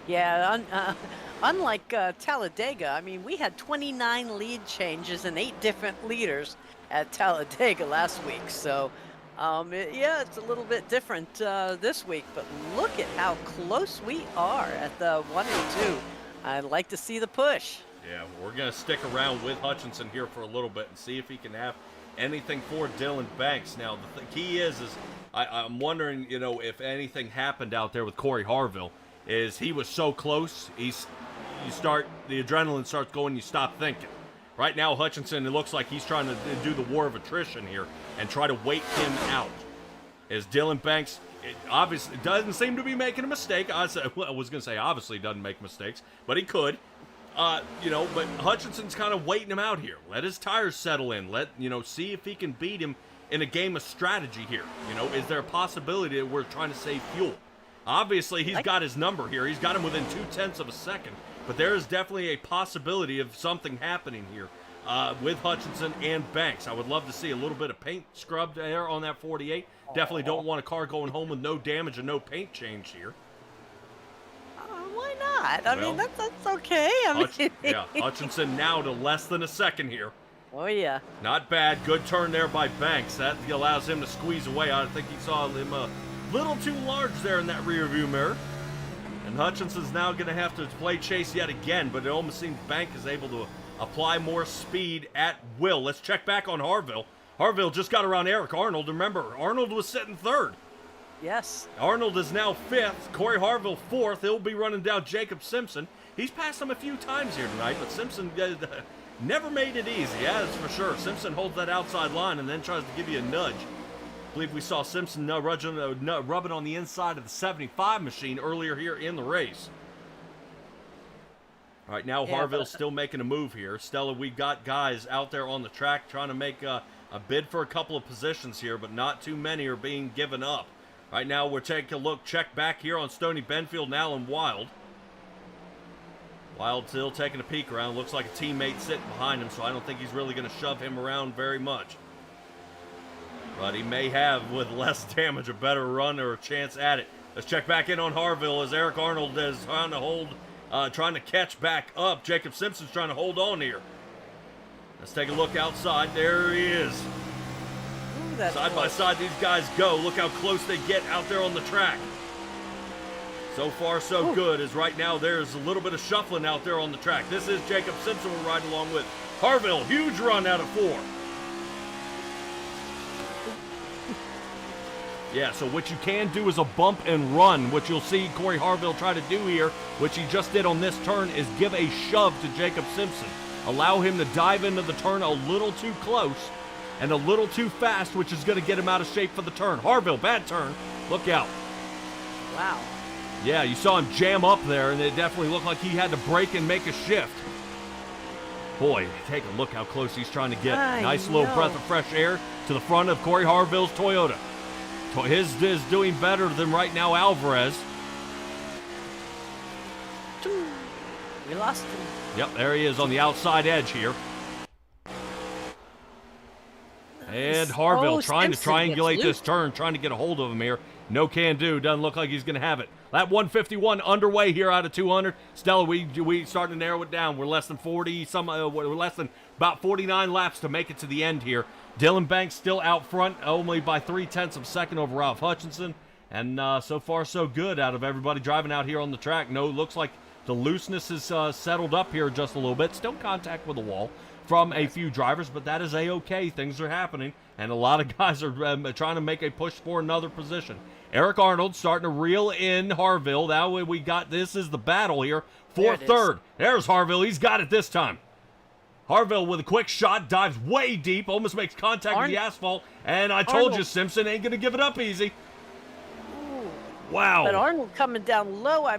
Yeah, unlike Talladega, I mean, we had 29 lead changes and 8 different leaders at Talladega last week, so yeah, it's a little bit different this week, but look at how close we are at the 1 and 2. I'd like to see the push. Yeah, we're going to stick around with Hutchinson here for a little bit and see if he can have anything for Dylan Banks. Now, the key is I'm wondering, you know, if anything happened out there with Corey Harville, is he was so close, the adrenaline starts going, you stop thinking. Right now, Hutchinson, it looks like he's trying to do the war of attrition here and try to wait him out. As Dylan Banks, obviously doesn't seem to be making a mistake. I was going to say obviously doesn't make mistakes, but he could. You know, but Hutchinson's kind of waiting him out here. Let his tires settle in. See if he can beat him in a game of strategy here. You know, is there a possibility that we're trying to save fuel? Obviously, he's got his number here. He's got him within 0.2 of a second. But there is definitely a possibility of something happening here with Hutchinson and Banks. I would love to see a little bit of paint scrubbed there on that 48. Definitely don't want a car going home with no damage and no paint change here. Why not? I mean, that's okay. Hutchinson now to less than a second here. Oh, yeah. Not bad. Good turn there by Banks. That allows him to squeeze away. I think he saw him a little too large there in that rearview mirror. And Hutchinson's now going to have to play chase yet again, but it almost seems Banks is able to apply more speed at will. Let's check back on Harville. Harville just got around Eric Arnold. Remember, Arnold was sitting third. Yes. Arnold is now fifth. Corey Harville fourth. He'll be running down Jacob Simpson. He's passed him a few times here tonight, but Simpson never made it easy, yeah, that's for sure. Simpson holds that outside line and then tries to give you a nudge. I believe we saw Simpson rubbing on the inside of the 75 machine earlier here in the race. All right, now Harville's still making a move here. Stella, we got guys out there on the track trying to make a bid for a couple of positions here, but not too many are being given up. Right now, we're taking a look, check back here on Stoney Benfield and Alan Wild. Wild still taking a peek around. Looks like a teammate sitting behind him, so I don't think he's really going to shove him around very much. But he may have, with less damage, a better run or a chance at it. Let's check back in on Harville as Eric Arnold is trying to catch back up. Jacob Simpson's trying to hold on here. Let's take a look outside. There he is. Side by side, these guys go. Look how close they get out there on the track. So far, so good, as right now there's a little bit of shuffling out there on the track. This is Jacob Simpson we're riding along with. Harville, huge run out of 4. Yeah, so what you can do is a bump and run. What you'll see Corey Harville try to do here, which he just did on this turn, is give a shove to Jacob Simpson. Allow him to dive into the turn a little too close and a little too fast, which is going to get him out of shape for the turn. Harville, bad turn. Look out. Wow. Yeah, you saw him jam up there, and it definitely looked like he had to brake and make a shift. Boy, take a look how close he's trying to get. Nice little breath of fresh air to the front of Corey Harville's Toyota. His is doing better than right now Alvarez. We lost him. Yep, there he is on the outside edge here. And Harville trying to triangulate this turn, trying to get a hold of him here. No can do. Doesn't look like he's going to have it. That 151 underway here out of 200. Stella, we starting to narrow it down. We're less than 40. We're less than about 49 laps to make it to the end here. Dylan Banks still out front, only by 0.3 of a second over Ralph Hutchinson. And so far, so good out of everybody driving out here on the track. No, looks like the looseness is settled up here just a little bit. Still contact with the wall from a few drivers, but that is A-okay. Things are happening, and a lot of guys are trying to make a push for another position. Eric Arnold starting to reel in Harville. Now we got this is the battle here for third. There's Harville. He's got it this time. Harville with a quick shot, dives way deep, almost makes contact with the asphalt, and I told you Simpson ain't going to give it up easy. Wow. But Arnold coming down low, I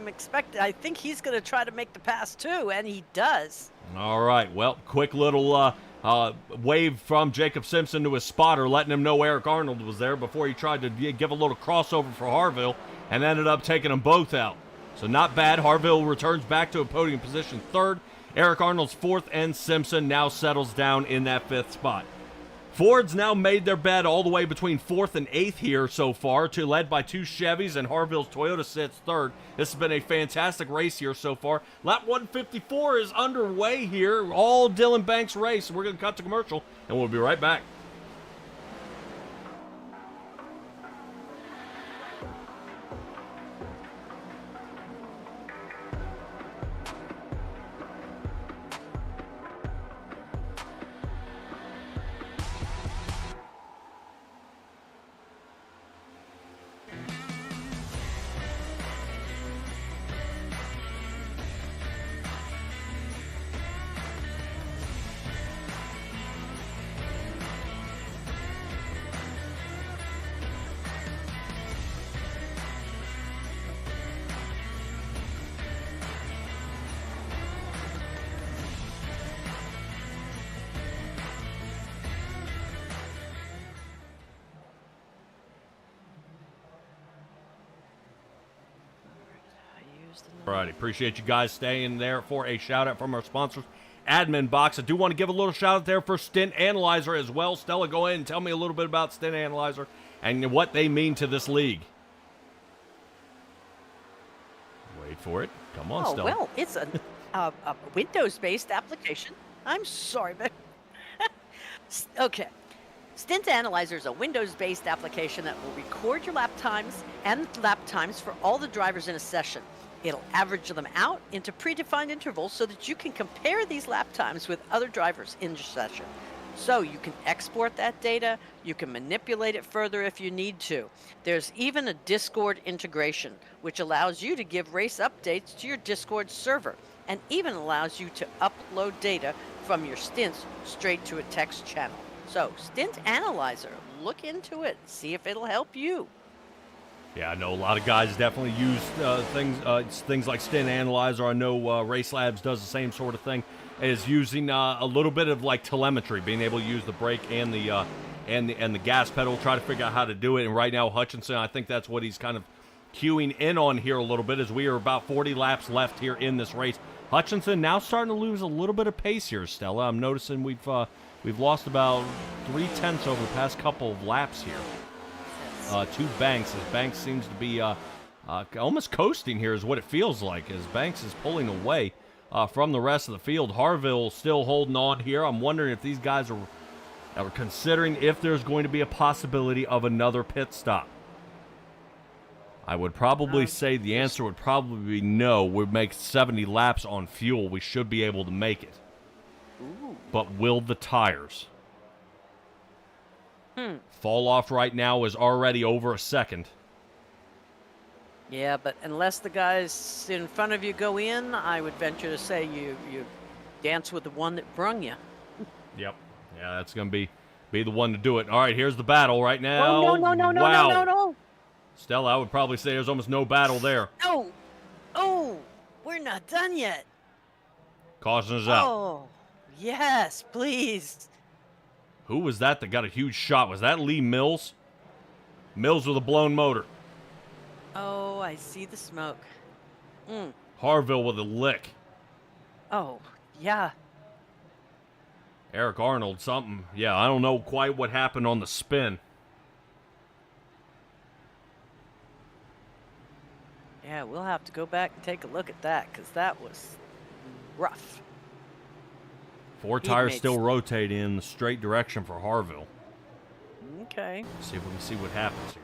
think he's going to try to make the pass too, and he does. All right, well, quick little wave from Jacob Simpson to his spotter, letting him know Eric Arnold was there before he tried to give a little crossover for Harville and ended up taking them both out. So not bad. Harville returns back to a podium position third. Eric Arnold's fourth, and Simpson now settles down in that fifth spot. Ford's now made their bed all the way between 4th and 8th here so far, led by 2 Chevys, and Harville's Toyota sits third. This has been a fantastic race here so far. Lap 154 is underway here, all Dylan Banks race. We're going to cut to commercial, and we'll be right back. All right, appreciate you guys staying there for a shout-out from our sponsors, Admin Box. I do want to give a little shout-out there for Stint Analyzer as well. Stella, go ahead and tell me a little bit about Stint Analyzer and what they mean to this league. Wait for it. Come on, Stella. Well, it's a Windows-based application. I'm sorry, but... Okay. Stint Analyzer is a Windows-based application that will record your lap times and lap times for all the drivers in a session. It'll average them out into predefined intervals so that you can compare these lap times with other drivers in your session. So you can export that data, you can manipulate it further if you need to. There's even a Discord integration, which allows you to give race updates to your Discord server, and even allows you to upload data from your stints straight to a text channel. So, Stint Analyzer, look into it, see if it'll help you. Yeah, I know a lot of guys definitely use things like Stint Analyzer. I know Race Labs does the same sort of thing, is using a little bit of like telemetry, being able to use the brake and the gas pedal, try to figure out how to do it. And right now, Hutchinson, I think that's what he's kind of queuing in on here a little bit, as we are about 40 laps left here in this race. Hutchinson now starting to lose a little bit of pace here, Stella. I'm noticing we've lost about 0.3 over the past couple of laps here. To Banks, as Banks seems to be almost coasting here is what it feels like, as Banks is pulling away from the rest of the field. Harville still holding on here. I'm wondering if these guys are considering if there's going to be a possibility of another pit stop. I would probably say the answer would probably be no. We'd make 70 laps on fuel. We should be able to make it. Ooh. But will the tires? Fall off right now is already over a second. Yeah, but unless the guys in front of you go in, I would venture to say you dance with the one that brung you. Yep. Yeah, that's going to be the one to do it. All right, here's the battle right now. Oh, no. Stella, I would probably say there's almost no battle there. No. Oh, we're not done yet. Caution is out. Oh, yes, please. Who was that got a huge shot? Was that Lee Mills? Mills with a blown motor. Oh, I see the smoke. Harville with a lick. Oh, yeah. Eric Arnold, something. Yeah, I don't know quite what happened on the spin. Yeah, we'll have to go back and take a look at that, because that was rough. 4 tires still rotating in the straight direction for Harville. Okay. See if we can see what happens here.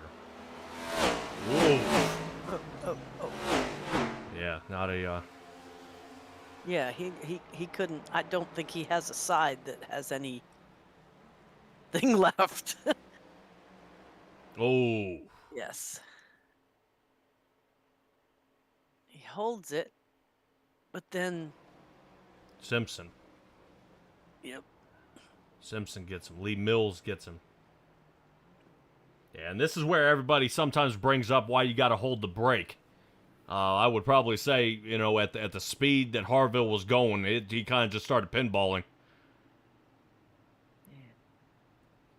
Whoa. Oh. Yeah, not a. Yeah, he couldn't. I don't think he has a side that has anything left. Oh. Yes. He holds it, but then, Simpson. yep. Simpson gets him. Lee Mills gets him. Yeah, and this is where everybody sometimes brings up why you got to hold the brake. I would probably say, you know, at the speed that Harville was going, he kind of just started pinballing. Yeah.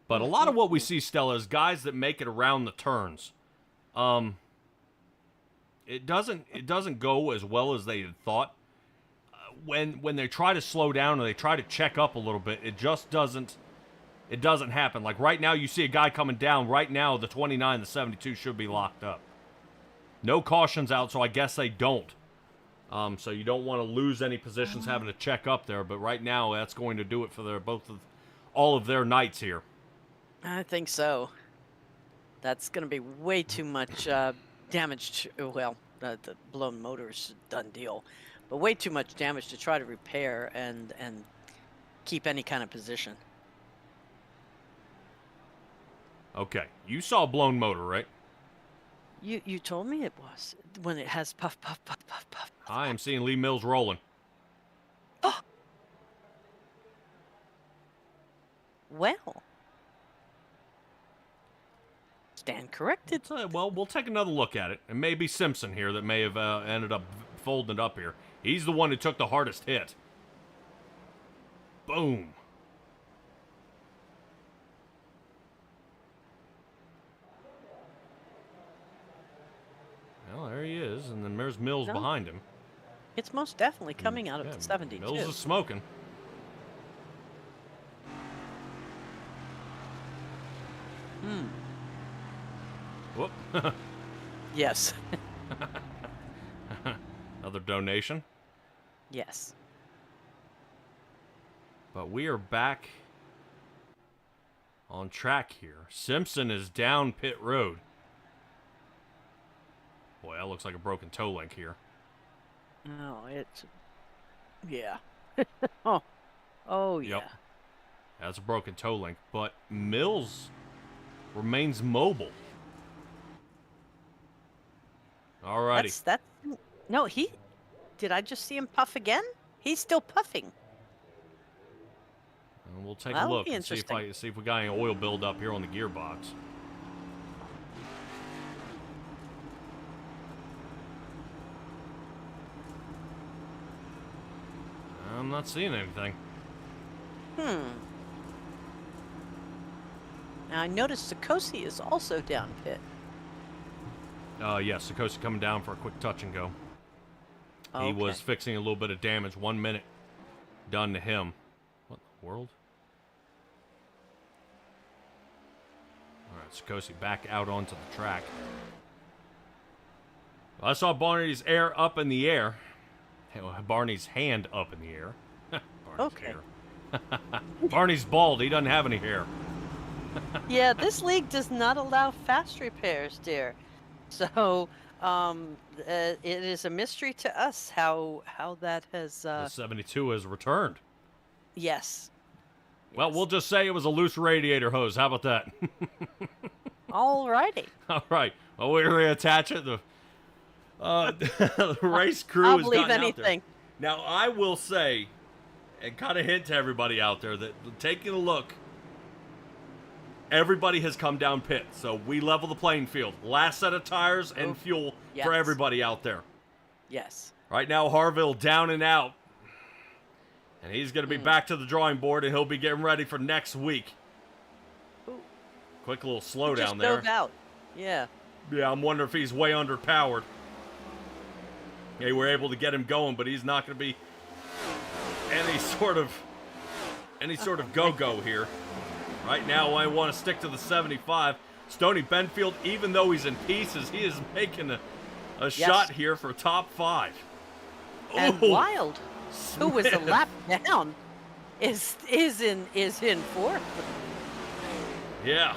But a lot of what we see, Stella, is guys that make it around the turns. It doesn't go as well as they had thought. When they try to slow down or they try to check up a little bit, it just doesn't happen. Like right now, you see a guy coming down. Right now, the 29, the 72 should be locked up. No cautions out, so I guess they don't. So you don't want to lose any positions having to check up there. But right now, that's going to do it for all of their nights here. I think so. That's going to be way too much damage. Well, the blown motor's a done deal, but way too much damage to try to repair and keep any kind of position. Okay, you saw a blown motor, right? You told me it was when it has puff puff puff puff puff. I am seeing Lee Mills rolling. Oh. Well. Stand corrected. Well, we'll take another look at it. It may be Simpson here that may have ended up folding it up here. He's the one who took the hardest hit. Boom. Well, there he is, and then there's Mills behind him. It's most definitely coming out of the 72. Mills is smoking. Whoop. Yes. Another donation. Yes. But we are back on track here. Simpson is down pit road. Boy, that looks like a broken toe link here. Oh, it's... Yeah. Oh, yeah. Yep. That's a broken toe link. But Mills remains mobile. Alrighty. That's... No, he... Did I just see him puff again? He's still puffing. And we'll take a That'll look be and see interesting. if we got any oil buildup here on the gearbox. I'm not seeing anything. Now, I noticed Sikosi is also down pit. Yeah, Sikosi coming down for a quick touch and go. Okay. He was fixing a little bit of damage. 1 minute done to him. What in the world? All right, Sikosi back out onto the track. I saw Barney's air up in the air. Barney's hand up in the air. Barney's Okay. hair. Barney's bald. He doesn't have any hair. Yeah, this league does not allow fast repairs, dear. So, it is a mystery to us how that has. The 72 has returned. Yes. Well, we'll just say it was a loose radiator hose. How about that? Alrighty. All right. Well, we're going to attach it. The race crew I'll has believe gotten out there. anything. Now, I will say, and kind of hint to everybody out there, that taking a look, everybody has come down pit. So we level the playing field. Last set of tires and fuel yes. for everybody out there. Yes. Right now, Harville down and out. And he's going to be back to the drawing board, and he'll be getting ready for next week. Ooh. Quick little Just slowdown there. dove out. Yeah. Yeah, I'm wondering if he's way underpowered. They were able to get him going, but he's not going to be any sort of go-go here. Right now, I want to stick to the 75. Stoney Benfield, even though he's in pieces, he is making a shot here for top 5. And Ooh, Wild, who was a Smith. lap down, is in fourth. Yeah.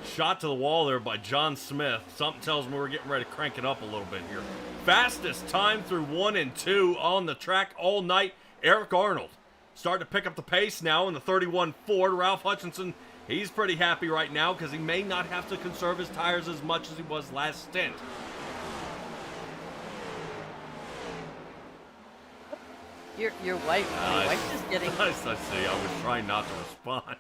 Shot to the wall there by John Smith. Something tells me we're getting ready to crank it up a little bit here. Fastest time through 1 and 2 on the track all night, Eric Arnold. Starting to pick up the pace now in the 31 Ford. Ralph Hutchinson, he's pretty happy right now because he may not have to conserve his tires as much as he was last stint. Your wife is getting... I see. I was trying not to respond.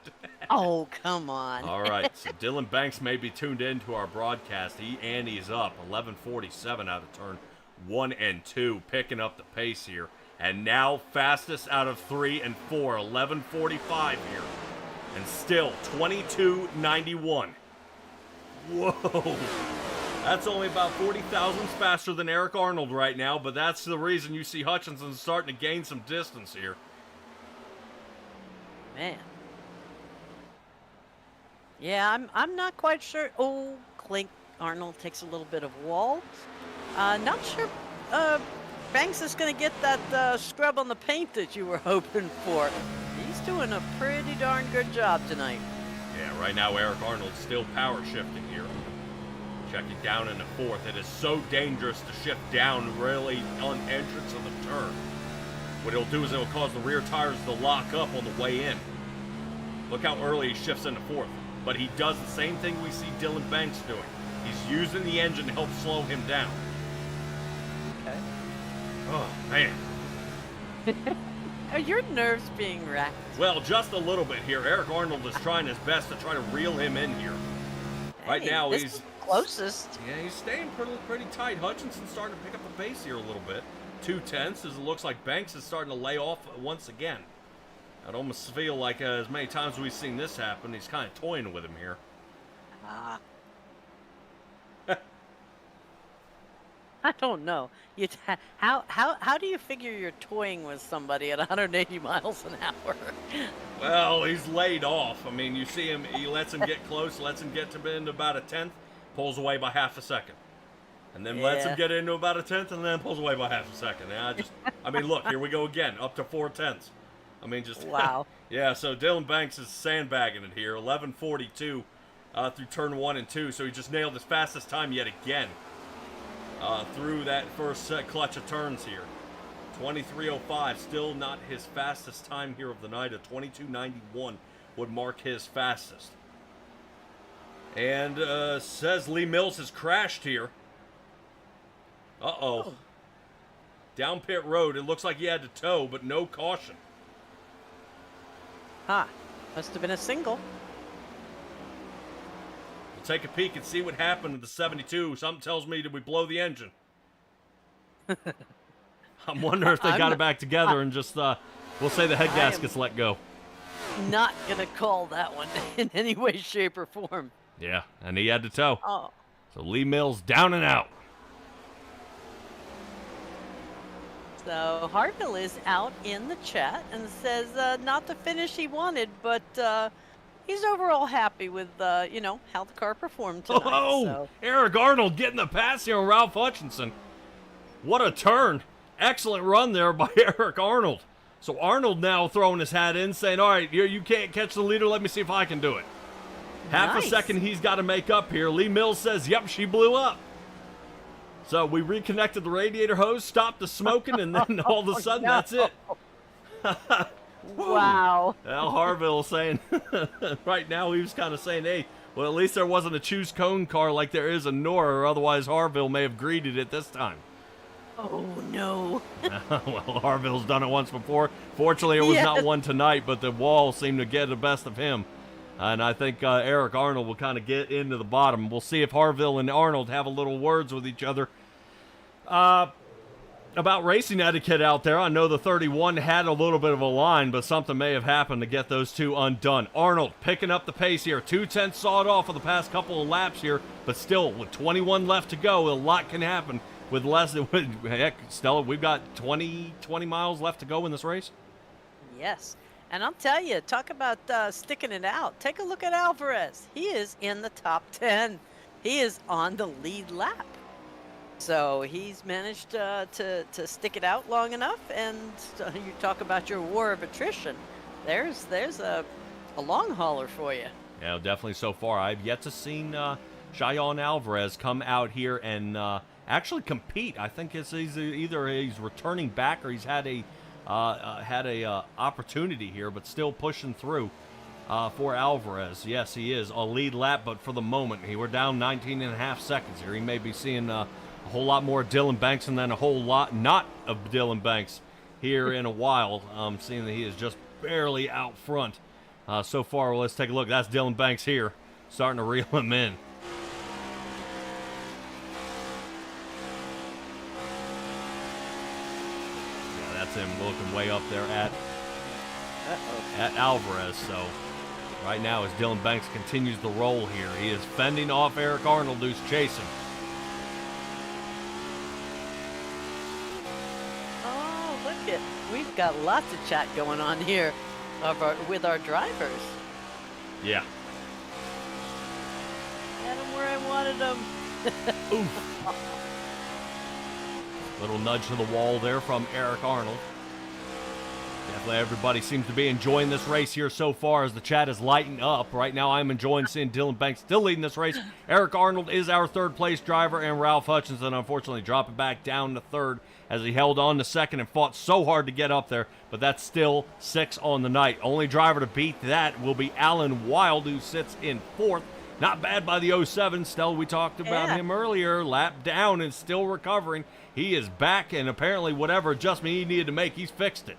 Oh, come on. All right, so Dylan Banks may be tuned in to our broadcast. He's up 11:47 out of turn 1 and 2, picking up the pace here. And now fastest out of 3 and 4, 11:45 here. And still 22:91. Whoa. That's only about 40 thousandths faster than Eric Arnold right now, but that's the reason you see Hutchinson starting to gain some distance here. Man. Yeah, I'm not quite sure. Oh, Clink Arnold takes a little bit of wall. Not sure Banks is going to get that scrub on the paint that you were hoping for. He's doing a pretty darn good job tonight. Yeah, right now Eric Arnold's still power shifting here. Checking down in the fourth. It is so dangerous to shift down really on entrance of the turn. What it'll do is it'll cause the rear tires to lock up on the way in. Look how early he shifts in the fourth. But he does the same thing we see Dylan Banks doing. He's using the engine to help slow him down. Okay. Oh, man. Are your nerves being racked? Well, just a little bit here. Eric Arnold is trying his best to try to reel him in here. Right Hey, now, this he's is closest. Yeah, he's staying pretty tight. Hutchinson's starting to pick up the pace here a little bit. 2/10 as it looks like Banks is starting to lay off once again. I'd almost feel like as many times we've seen this happen, he's kind of toying with him here. I don't know. How do you figure you're toying with somebody at 180 miles an hour? Well, he's laid off. I mean, you see him, he lets him get close, lets him get to into about a 10th, pulls away by half a second. And then lets him get into about a 10th, and then pulls away by half a second. And I mean, look, here we go again, up to 4/10. I mean, just... Wow. Yeah, so Dylan Banks is sandbagging it here, 11:42 through turn 1 and 2, so he just nailed his fastest time yet again through that first clutch of turns here. 23:05, still not his fastest time here of the night. A 22:91 would mark his fastest. And says Lee Mills has crashed here. Uh-oh. Down pit road, it looks like he had to tow, but no caution. Huh. Must have been a single. We'll take a peek and see what happened to the 72. Something tells me, did we blow the engine? I'm wondering if they got it back together and just, we'll say the head gasket's let go. Not gonna call that one in any way, shape, or form. Yeah, and he had to tow. Oh. So Lee Mills down and out. So Harville is out in the chat and says not the finish he wanted, but he's overall happy with how the car performed tonight. Oh, so. Eric Arnold getting the pass here on Ralph Hutchinson. What a turn. Excellent run there by Eric Arnold. So Arnold now throwing his hat in, saying, all right, you can't catch the leader. Let me see if I can do it. Half a second he's got to make up here. Lee Mills says, yep, she blew up. So we reconnected the radiator hose, stopped the smoking, and then all of a sudden, that's it. Wow. Al Harville saying, right now he was kind of saying, hey, well, at least there wasn't a choose cone car like there is in Nora, or otherwise Harville may have greeted it this time. Oh, no. Well, Harville's done it once before. Fortunately, it was not one tonight, but the wall seemed to get the best of him. And I think Eric Arnold will kind of get into the bottom. We'll see if Harville and Arnold have a little words with each other about racing etiquette out there. I know the 31 had a little bit of a line, but something may have happened to get those two undone. Arnold picking up the pace here. 2/10 sawed off for the past couple of laps here, but still, with 21 left to go, a lot can happen with less than... Heck, Stella, we've got 20 miles left to go in this race. Yes. And I'll tell you, talk about sticking it out. Take a look at Alvarez. He is in the top 10. He is on the lead lap. So he's managed to stick it out long enough. And you talk about your war of attrition. There's a long hauler for you. Yeah, definitely so far. I've yet to seen Cheyenne Alvarez come out here and actually compete. I think either he's returning back or he's had a opportunity here, but still pushing through for Alvarez. Yes, he is a lead lap, but for the moment, we're down 19 and a half seconds here. He may be seeing a whole lot more Dylan Banks and then a whole lot not of Dylan Banks here in a while, seeing that he is just barely out front. So far, well, let's take a look. That's Dylan Banks here, starting to reel him in. Yeah, that's him looking way up there at Alvarez. So right now, as Dylan Banks continues the roll here, he is fending off Eric Arnold, who's chasing. Oh, look at, we've got lots of chat going on here with our drivers. Yeah. Had him where I wanted him. Oof. Little nudge to the wall there from Eric Arnold. Definitely everybody seems to be enjoying this race here so far as the chat is lighting up. Right now I'm enjoying seeing Dylan Banks still leading this race. Eric Arnold is our third place driver, and Ralph Hutchinson unfortunately dropping back down to third as he held on to second and fought so hard to get up there, but that's still 6 on the night. Only driver to beat that will be Alan Wild, who sits in fourth. Not bad by the 07. Stella, we talked about him earlier. Lap down and still recovering. He is back, and apparently whatever adjustment he needed to make, he's fixed it.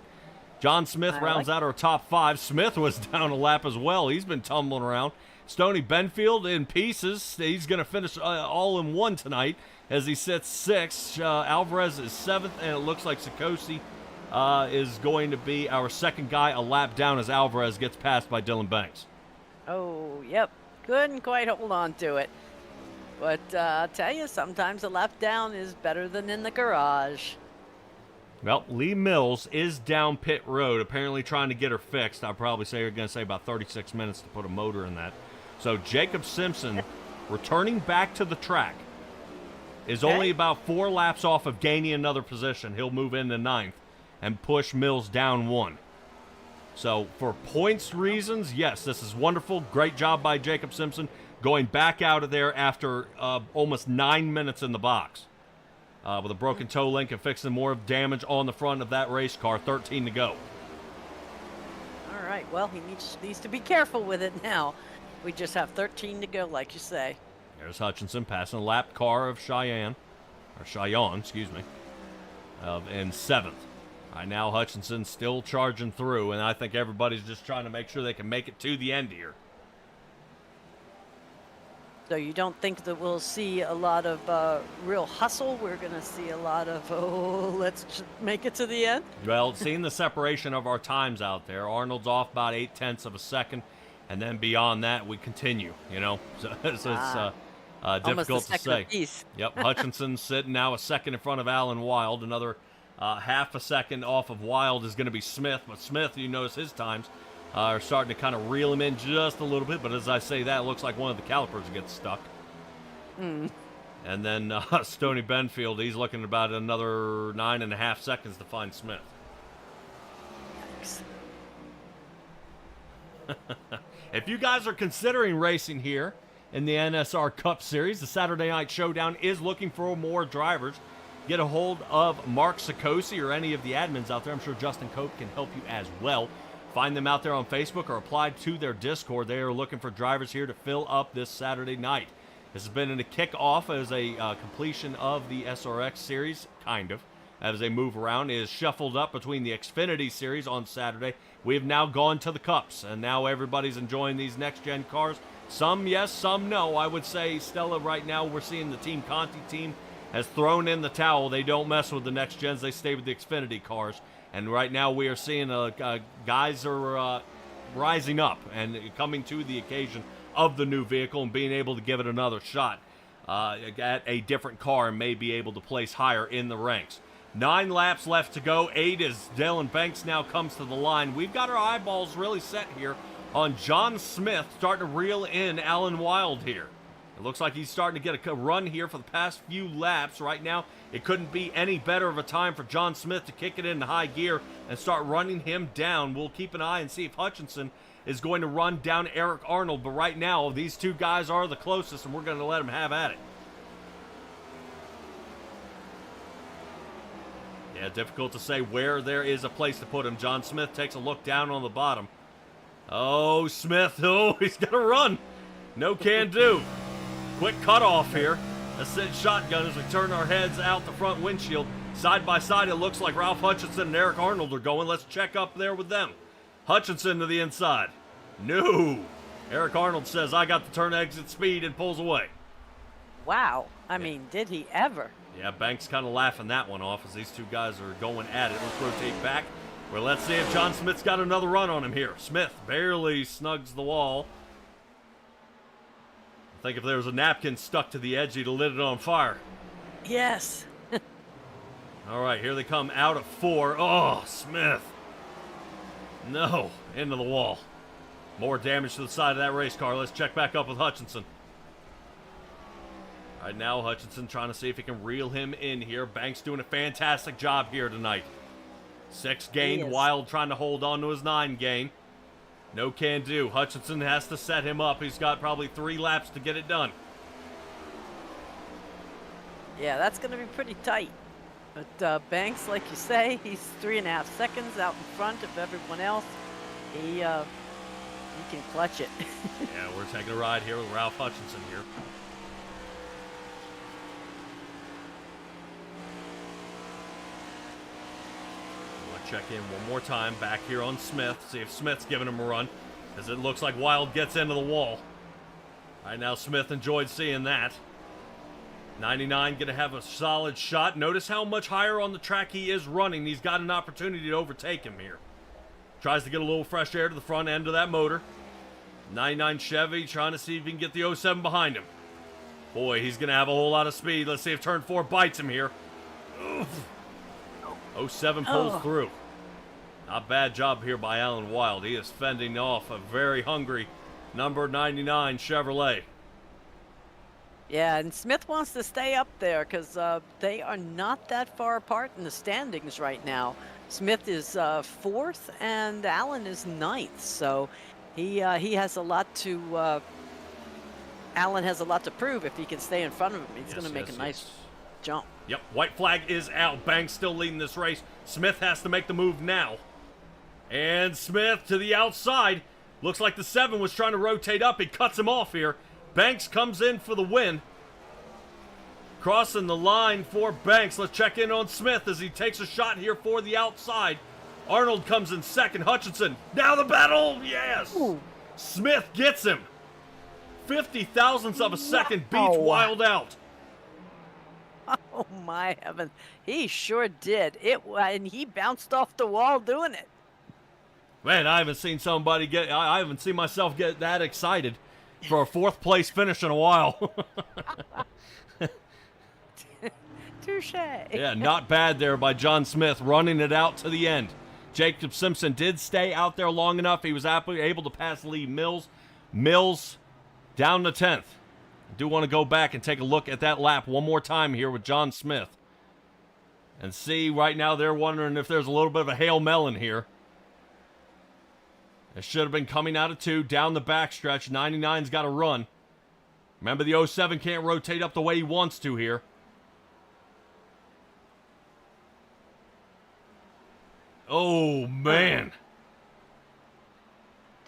John Smith rounds out our top 5. Smith was down a lap as well. He's been tumbling around. Stoney Benfield in pieces. He's going to finish all in one tonight as he sits 6th. Alvarez is 7th, and it looks like Sikosi is going to be our second guy a lap down as Alvarez gets passed by Dylan Banks. Oh, yep. Couldn't quite hold on to it. But I'll tell you, sometimes a lap down is better than in the garage. Well, Lee Mills is down pit road, apparently trying to get her fixed. I'll probably say you're going to say about 36 minutes to put a motor in that. So Jacob Simpson, returning back to the track, is only about 4 laps off of gaining another position. He'll move into 9th and push Mills down 1. So for points reasons, yes, this is wonderful. Great job by Jacob Simpson going back out of there after almost 9 minutes in the box. With a broken toe link and fixing more damage on the front of that race car. 13 to go. All right, well, he needs to be careful with it now. We just have 13 to go, like you say. There's Hutchinson passing a lap car of Cheyenne, excuse me, in 7th. Right now, Hutchinson's still charging through, and I think everybody's just trying to make sure they can make it to the end here. So you don't think that we'll see a lot of real hustle? We're going to see a lot of, let's just make it to the end? Well, seeing the separation of our times out there, Arnold's off about 0.8 of a second, and then beyond that, we continue, you know. So it's difficult to say. Yep, Hutchinson's sitting now a second in front of Alan Wild. Another half a second off of Wild is going to be Smith, but Smith, you notice his times are starting to kind of reel him in just a little bit, but as I say that, it looks like one of the calipers gets stuck. And then Stoney Benfield, he's looking at about another 9.5 seconds to find Smith. If you guys are considering racing here in the NSR Cup Series, the Saturday Night Showdown is looking for more drivers. Get a hold of Mark Sikosi or any of the admins out there. I'm sure Justin Cope can help you as well. Find them out there on Facebook or apply to their Discord. They are looking for drivers here to fill up this Saturday night. This has been a kickoff as a completion of the SRX series, kind of. As they move around, it is shuffled up between the Xfinity series on Saturday. We have now gone to the Cups, and now everybody's enjoying these next-gen cars. Some yes, some no. I would say, Stella, right now we're seeing the Team Conti team has thrown in the towel. They don't mess with the next gens. They stay with the Xfinity cars. And right now we are seeing guys are rising up and coming to the occasion of the new vehicle and being able to give it another shot at a different car and may be able to place higher in the ranks. 9 laps left to go. 8 as Dylan Banks now comes to the line. We've got our eyeballs really set here on John Smith starting to reel in Alan Wild here. It looks like he's starting to get a run here for the past few laps. Right now, it couldn't be any better of a time for John Smith to kick it into high gear and start running him down. We'll keep an eye and see if Hutchinson is going to run down Eric Arnold. But right now, these two guys are the closest, and we're going to let them have at it. Yeah, difficult to say where there is a place to put him. John Smith takes a look down on the bottom. Oh, Smith. Oh, he's got to run. No can do. Quick cutoff here. A sit shotgun as we turn our heads out the front windshield. Side by side, it looks like Ralph Hutchinson and Eric Arnold are going. Let's check up there with them. Hutchinson to the inside. No. Eric Arnold says, I got the turn exit speed, and pulls away. Wow. I mean, did he ever? Yeah, Banks kind of laughing that one off as these two guys are going at it. Let's rotate back. Well, let's see if John Smith's got another run on him here. Smith barely snugs the wall. I think if there was a napkin stuck to the edge, he'd have lit it on fire. Yes. All right, here they come out of 4. Oh, Smith. No, into the wall. More damage to the side of that race car. Let's check back up with Hutchinson. Right now, Hutchinson trying to see if he can reel him in here. Banks doing a fantastic job here tonight. 6 gained, Wild trying to hold on to his 9 gain. No can do. Hutchinson has to set him up. He's got probably 3 laps to get it done. Yeah, that's going to be pretty tight. But Banks, like you say, he's 3.5 seconds out in front of everyone else. He can clutch it. Yeah, we're taking a ride here with Ralph Hutchinson here. Check in one more time back here on Smith. See if Smith's giving him a run, as it looks like Wild gets into the wall. Right now, Smith enjoyed seeing that. 99 going to have a solid shot. Notice how much higher on the track he is running. He's got an opportunity to overtake him here. Tries to get a little fresh air to the front end of that motor. 99 Chevy trying to see if he can get the 07 behind him. Boy, he's going to have a whole lot of speed. Let's see if turn 4 bites him here. Oof. 07 pulls through. Not bad job here by Alan Wild. He is fending off a very hungry number 99 Chevrolet. Yeah, and Smith wants to stay up there because they are not that far apart in the standings right now. Smith is 4th and Allen is 9th, so he has a lot to. Allen has a lot to prove if he can stay in front of him. He's going to make a nice jump. Yep, white flag is out. Banks still leading this race. Smith has to make the move now. And Smith to the outside. Looks like the 7 was trying to rotate up. He cuts him off here. Banks comes in for the win. Crossing the line for Banks. Let's check in on Smith as he takes a shot here for the outside. Arnold comes in second. Hutchinson. Now the battle. Yes. Ooh. Smith gets him. 50 thousandths of a second beats Wild out. Oh my heavens. He sure did. And he bounced off the wall doing it. Man, I haven't seen somebody I haven't seen myself get that excited for a 4th place finish in a while. Touche. Yeah, not bad there by John Smith, running it out to the end. Jacob Simpson did stay out there long enough. He was able to pass Lee Mills. Mills down to 10th. I do want to go back and take a look at that lap one more time here with John Smith. And see, right now they're wondering if there's a little bit of a Hail Melon here. It should have been coming out of 2, down the backstretch. 99's got to run. Remember, the 07 can't rotate up the way he wants to here. Oh, man.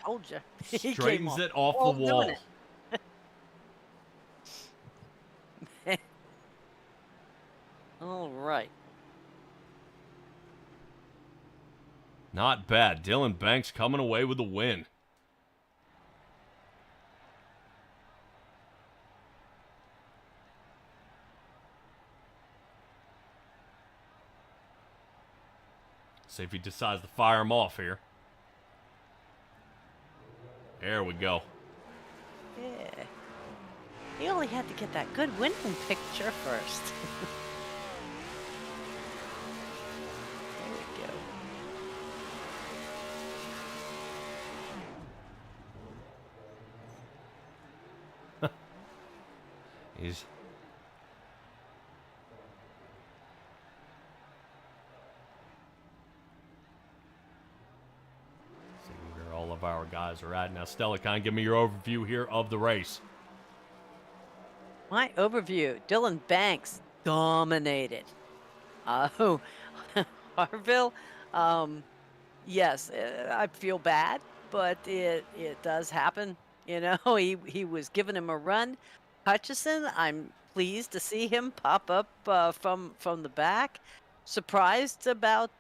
Told you. Straightens it off the wall. All right. Not bad. Dylan Banks coming away with the win. See if he decides to fire him off here. There we go. Yeah. He only had to get that good winning picture first. There we go. He's see where all of our guys are at now. Stella, kind of give me your overview here of the race. My overview: Dylan Banks dominated. Oh, Harville. Yes, I feel bad, but it does happen. You know, he was giving him a run. Hutchison, I'm pleased to see him pop up from the back. Surprised about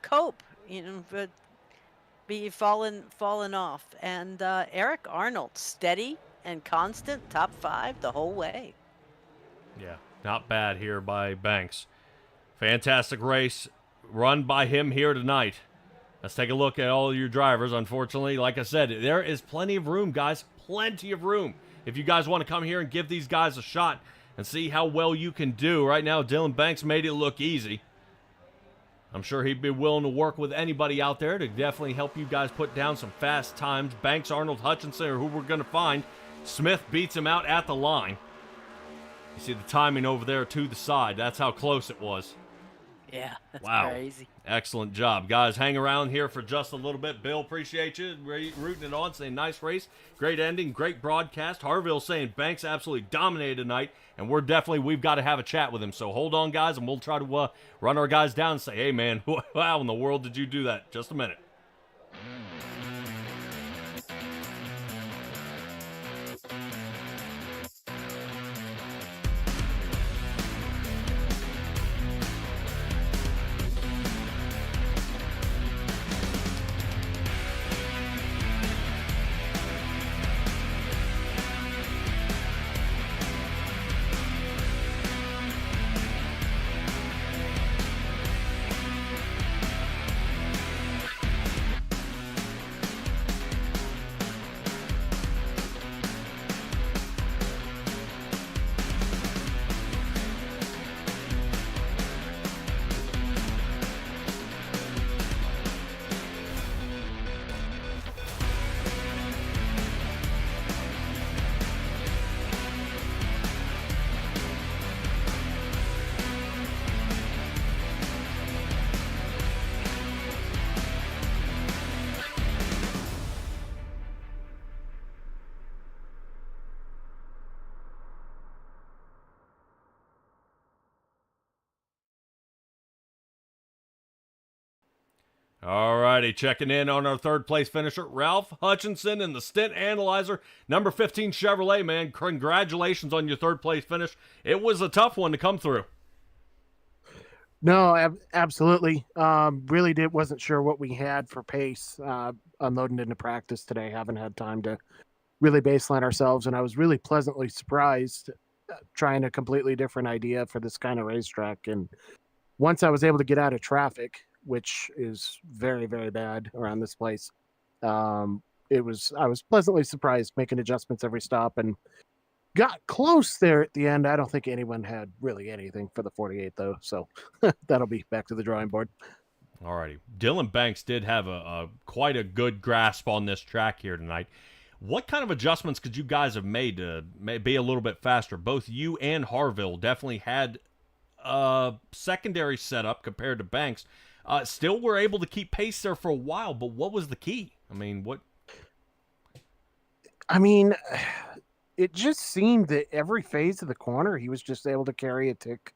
Cope, you know, but be fallen off. And Eric Arnold, steady and constant, top 5 the whole way. Yeah, not bad here by Banks. Fantastic race run by him here tonight. Let's take a look at all your drivers. Unfortunately, like I said, there is plenty of room, guys. Plenty of room. If you guys want to come here and give these guys a shot and see how well you can do. Right now, Dylan Banks made it look easy. I'm sure he'd be willing to work with anybody out there to definitely help you guys put down some fast times. Banks, Arnold, Hutchinson are who we're going to find. Smith beats him out at the line. You see the timing over there to the side. That's how close it was. Yeah, that's wow. crazy. Excellent job. Guys, hang around here for just a little bit. Bill, appreciate you rooting it on, saying nice race, great ending, great broadcast. Harville saying Banks absolutely dominated tonight, and we've got to have a chat with him. So hold on, guys, and we'll try to run our guys down and say, hey, man, how in the world did you do that? Just a minute. Alrighty, checking in on our third place finisher, Ralph Hutchinson in the Stint Analyzer, number 15 Chevrolet, man. Congratulations on your third place finish. It was a tough one to come through. No, absolutely. Really wasn't sure what we had for pace unloading into practice today. Haven't had time to really baseline ourselves, and I was really pleasantly surprised trying a completely different idea for this kind of racetrack. And once I was able to get out of traffic, which is very, very bad around this place, I was pleasantly surprised, making adjustments every stop, and got close there at the end. I don't think anyone had really anything for the 48 though, so that'll be back to the drawing board. Alrighty, Dylan Banks did have a quite a good grasp on this track here tonight. What kind of adjustments could you guys have made to be a little bit faster? Both you and Harville definitely had a secondary setup compared to Banks. Still were able to keep pace there for a while, but what was the key? It just seemed that every phase of the corner, he was just able to carry a tick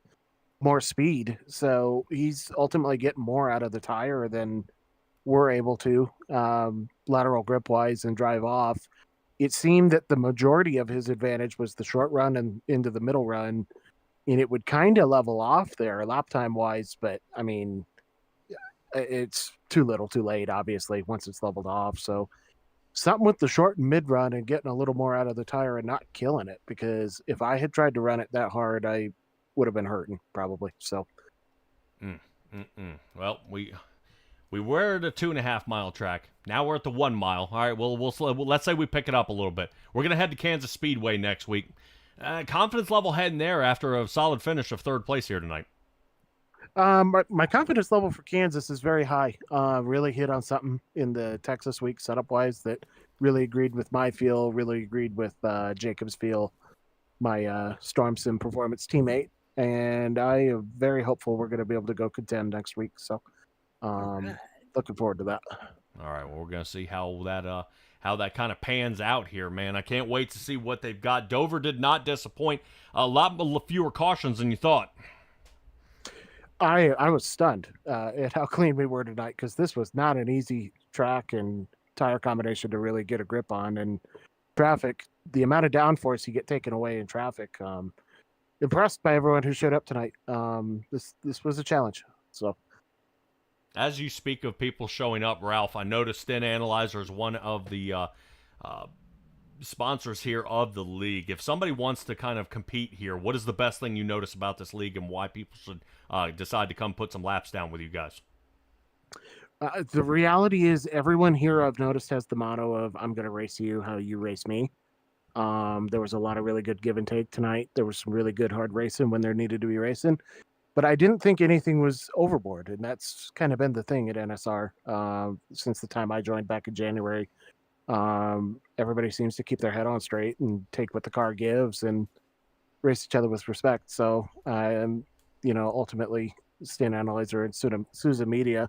more speed. So he's ultimately getting more out of the tire than we're able to, lateral grip wise and drive off. It seemed that the majority of his advantage was the short run and into the middle run, and it would kind of level off there lap time wise. But it's too little too late, obviously, once it's leveled off. So something with the short and mid run and getting a little more out of the tire and not killing it, because if I had tried to run it that hard, I would have been hurting probably. So well, we were at a 2.5 mile track. Now we're at the 1 mile. All right, well, let's say we pick it up a little bit. We're gonna head to Kansas Speedway next week. Confidence level heading there after a solid finish of third place here tonight. My confidence level for Kansas is very high. Really hit on something in the Texas week setup wise that really agreed with my feel, really agreed with Jacob's feel. my Storm Sim Performance teammate, and I am very hopeful we're going to be able to go contend next week. So, Alright. looking forward to that. All right, well, we're gonna see how that kind of pans out here, man. I can't wait to see what they've got. Dover did not disappoint. A lot fewer cautions than you thought. I was stunned at how clean we were tonight, because this was not an easy track and tire combination to really get a grip on. And traffic, the amount of downforce you get taken away in traffic. Impressed by everyone who showed up tonight. This was a challenge. So. As you speak of people showing up, Ralph, I noticed Stint Analyzer is one of the sponsors here of the league. If somebody wants to kind of compete here, what is the best thing you notice about this league and why people should decide to come put some laps down with you guys? The reality is everyone here I've noticed has the motto of "I'm going to race you how you race me." There was a lot of really good give and take tonight. There was some really good hard racing when there needed to be racing. But I didn't think anything was overboard, and that's kind of been the thing at NSR since the time I joined back in January. Everybody seems to keep their head on straight and take what the car gives and race each other with respect. So, ultimately, Stint Analyzer and Sousa Media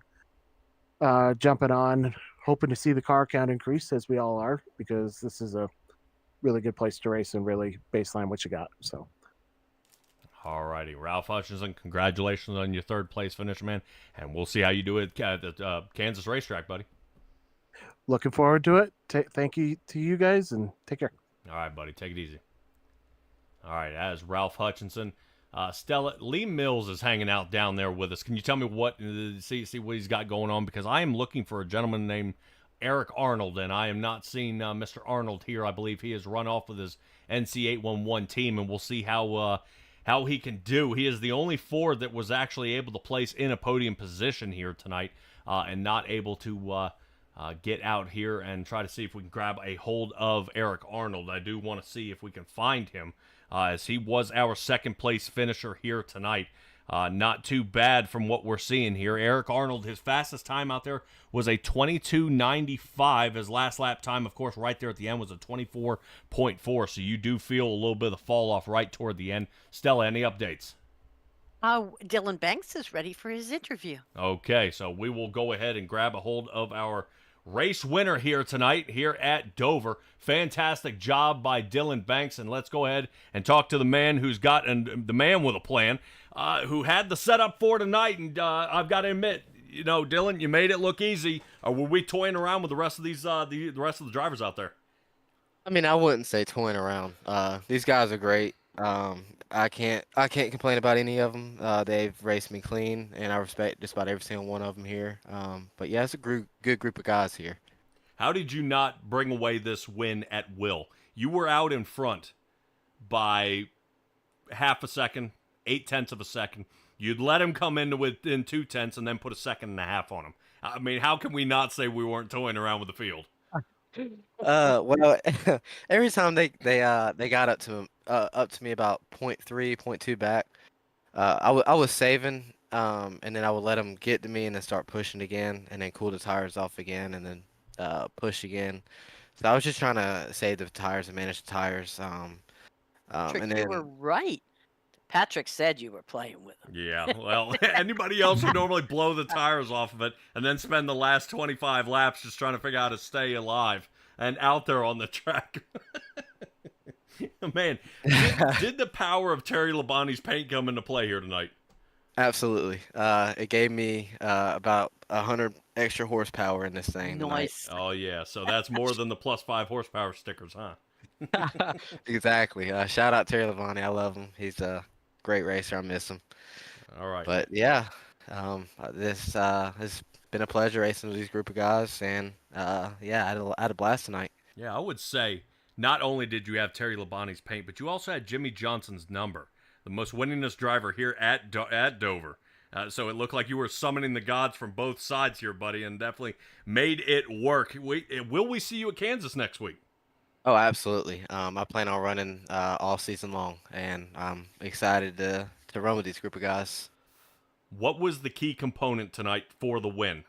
jumping on, hoping to see the car count increase, as we all are, because this is a really good place to race and really baseline what you got. So. All righty, Ralph Hutchinson, congratulations on your third place finish, man, and we'll see how you do it at the Kansas racetrack, buddy. Looking forward to it. Thank you to you guys, and take care. All right, buddy, take it easy. All right, as Ralph Hutchinson, Stella, Lee Mills is hanging out down there with us. Can you tell me what see what he's got going on? Because I am looking for a gentleman named Eric Arnold, and I am not seeing Mr. Arnold here. I believe he has run off with his NC811 team, and we'll see how he can do. He is the only Ford that was actually able to place in a podium position here tonight, and not able to get out here and try to see if we can grab a hold of Eric Arnold. I do want to see if we can find him, as he was our second place finisher here tonight. Not too bad from what we're seeing here. Eric Arnold, his fastest time out there was a 22:95. His last lap time, of course, right there at the end was a 24.4. So you do feel a little bit of fall off right toward the end. Stella, any updates? Dylan Banks is ready for his interview. Okay, so we will go ahead and grab a hold of our race winner here tonight here at Dover. Fantastic job by Dylan Banks, and let's go ahead and talk to the man who's got, and the man with a plan, who had the setup for tonight. And I've got to admit, Dylan, you made it look easy. Or were we toying around with the rest of these the rest of the drivers out there? I mean, I wouldn't say toying around. These guys are great. I can't complain about any of them. They've raced me clean, and I respect just about every single one of them here. But yeah, it's a good group of guys here. How did you not bring away this win at will? You were out in front by half a second, 0.8 of a second. You'd let him come in within 0.2 and then put a second and a half on him. I mean, how can we not say we weren't toying around with the field? Well, every time they got up to me about 0.3, 0.2 back, I was saving, and then I would let them get to me and then start pushing again, and then cool the tires off again, and then push again. So I was just trying to save the tires and manage the tires. Patrick, And then you were right. Patrick said you were playing with him. Yeah, well, anybody else would normally blow the tires off of it and then spend the last 25 laps just trying to figure out how to stay alive and out there on the track. Man, did the power of Terry Labonte's paint come into play here tonight? absolutely, it gave me about 100 extra horsepower in this thing tonight. Nice. Oh, yeah, so that's more than the +5 horsepower stickers, huh? Exactly. Shout out Terry Labonte. I love him. He's a great racer. I miss him. All right. But yeah, this has been a pleasure racing with these group of guys, and yeah, I had a blast tonight. Yeah, I would say not only did you have Terry Labonte's paint, but you also had Jimmy Johnson's number, the most winningest driver here at Dover. So it looked like you were summoning the gods from both sides here, buddy, and definitely made it work. Will we see you at Kansas next week? Oh, absolutely. I plan on running all season long, and I'm excited to run with these group of guys. What was the key component tonight for the win?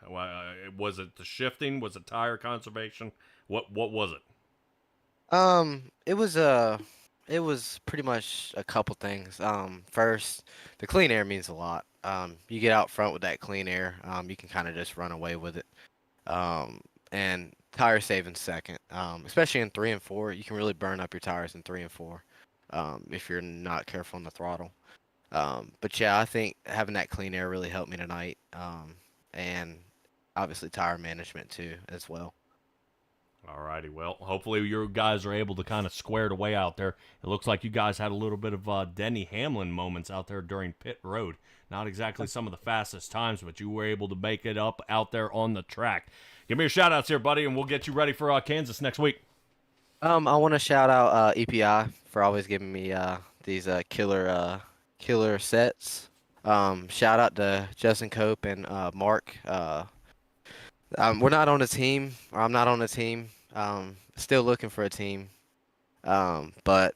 Was it the shifting? Was it tire conservation? What was it? It was It was pretty much a couple things. First, the clean air means a lot. You get out front with that clean air, you can kind of just run away with it. And tire saving second, especially in 3 and 4, you can really burn up your tires in 3 and 4, if you're not careful on the throttle. But yeah, I think having that clean air really helped me tonight. And obviously tire management too as well. Alrighty, well, hopefully you guys are able to kind of square it away out there. It looks like you guys had a little bit of Denny Hamlin moments out there during pit road. Not exactly some of the fastest times, but you were able to make it up out there on the track. Give me your shout-outs here, buddy, and we'll get you ready for Kansas next week. I want to shout out EPI for always giving me these killer sets. Shout out to Justin Cope and Mark. We're not on a team, or I'm not on a team. Still looking for a team. But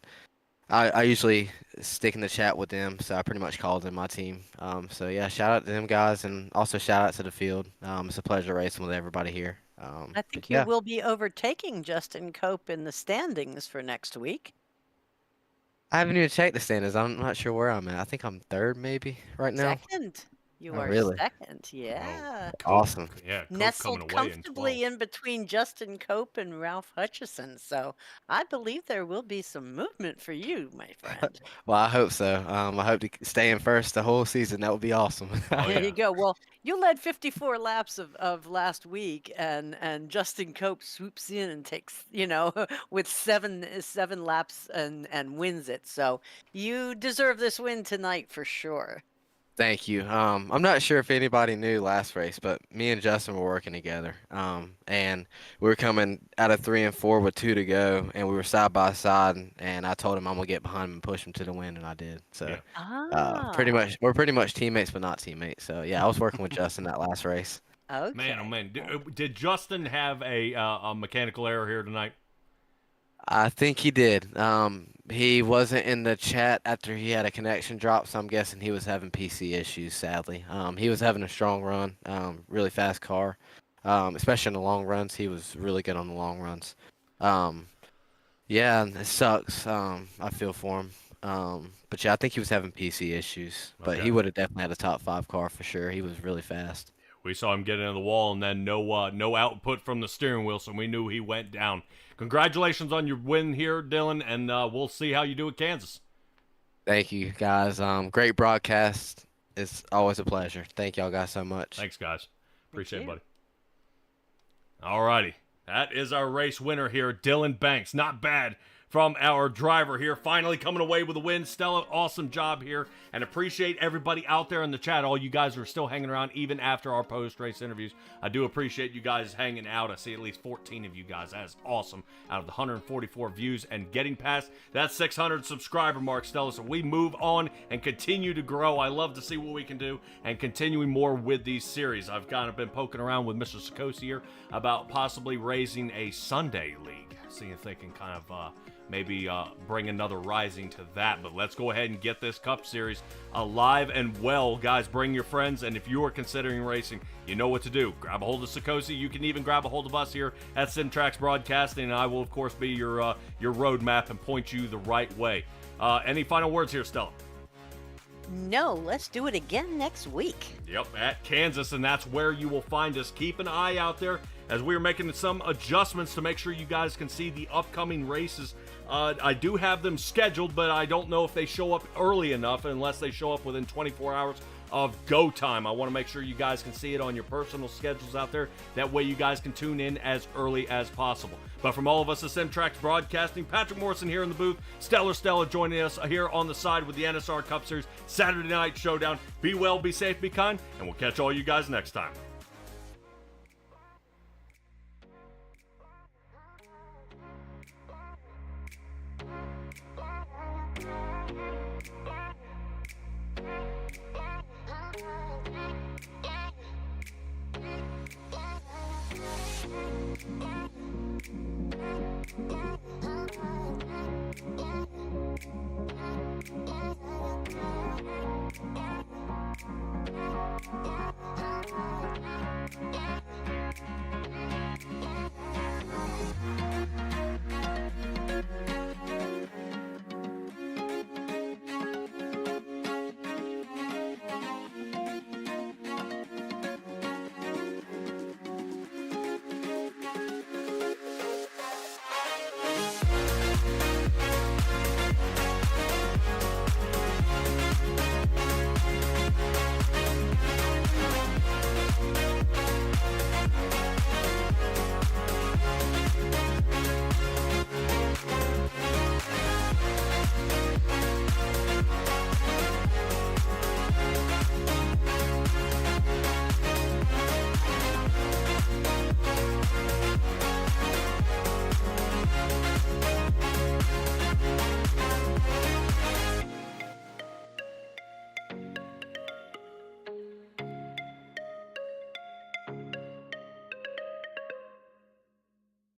I usually stick in the chat with them, so I pretty much called them my team. So yeah, shout out to them guys, and also shout out to the field. It's a pleasure racing with everybody here. I think yeah. you will be overtaking Justin Cope in the standings for next week. I haven't even checked the standings. I'm not sure where I'm at. I think I'm third maybe right now. Second. You Oh, are really? second, yeah. Awesome. Yeah, Cope Nestled coming away in comfortably 12th. in between Justin Cope and Ralph Hutchison. So I believe there will be some movement for you, my friend. Well, I hope so. I hope to stay in first the whole season. That would be awesome. Oh, There yeah. you go. Well, you led 54 laps of last week, and Justin Cope swoops in and takes, with seven laps and wins it. So you deserve this win tonight for sure. Thank you. I'm not sure if anybody knew last race, but me and Justin were working together. And we were coming out of 3 and 4 with 2 to go, and we were side by side. And I told him I'm gonna get behind him and push him to the win, and I did. So, Yeah. pretty much we're pretty much teammates, but not teammates. So yeah, I was working with Justin that last race. Okay. Man, oh man, did Justin have a mechanical error here tonight? I think he did. He wasn't in the chat after he had a connection drop, so I'm guessing he was having PC issues, sadly. He was having a strong run, really fast car, especially in the long runs. He was really good on the long runs. Yeah, it sucks. I feel for him. But yeah, I think he was having PC issues, but Okay. he would have definitely had a top 5 car for sure. He was really fast. We saw him get into the wall, and then no output from the steering wheel, so we knew he went down. Congratulations on your win here, Dylan, and we'll see how you do at Kansas. Thank you, guys. Great broadcast. It's always a pleasure. Thank y'all guys so much. Thanks, guys. Appreciate it, you. buddy. All righty. That is our race winner here, Dylan Banks. Not bad from our driver here, finally coming away with a win. Stella, awesome job here, and appreciate everybody out there in the chat. All you guys are still hanging around even after our post-race interviews. I do appreciate you guys hanging out. I see at least 14 of you guys. That is awesome. Out of the 144 views and getting past that 600 subscriber mark, Stella. So we move on and continue to grow. I love to see what we can do and continuing more with these series. I've kind of been poking around with Mr. Sikosi here about possibly raising a Sunday league. See if they can kind of maybe bring another rising to that. But let's go ahead and get this Cup Series alive and well. Guys, bring your friends, and if you are considering racing, you know what to do. Grab a hold of Sikosi. You can even grab a hold of us here at Simtrax Broadcasting, and I will, of course, be your roadmap and point you the right way. Any final words here, Stella? No, let's do it again next week. Yep, at Kansas, and that's where you will find us. Keep an eye out there as we're making some adjustments to make sure you guys can see the upcoming races. I do have them scheduled, but I don't know if they show up early enough unless they show up within 24 hours of go time. I want to make sure you guys can see it on your personal schedules out there. That way you guys can tune in as early as possible. But from all of us at Simtrax Broadcasting, Patrick Morrison here in the booth, Stella joining us here on the side with the NSR Cup Series Saturday Night Showdown. Be well, be safe, be kind, and we'll catch all you guys next time. Thank you.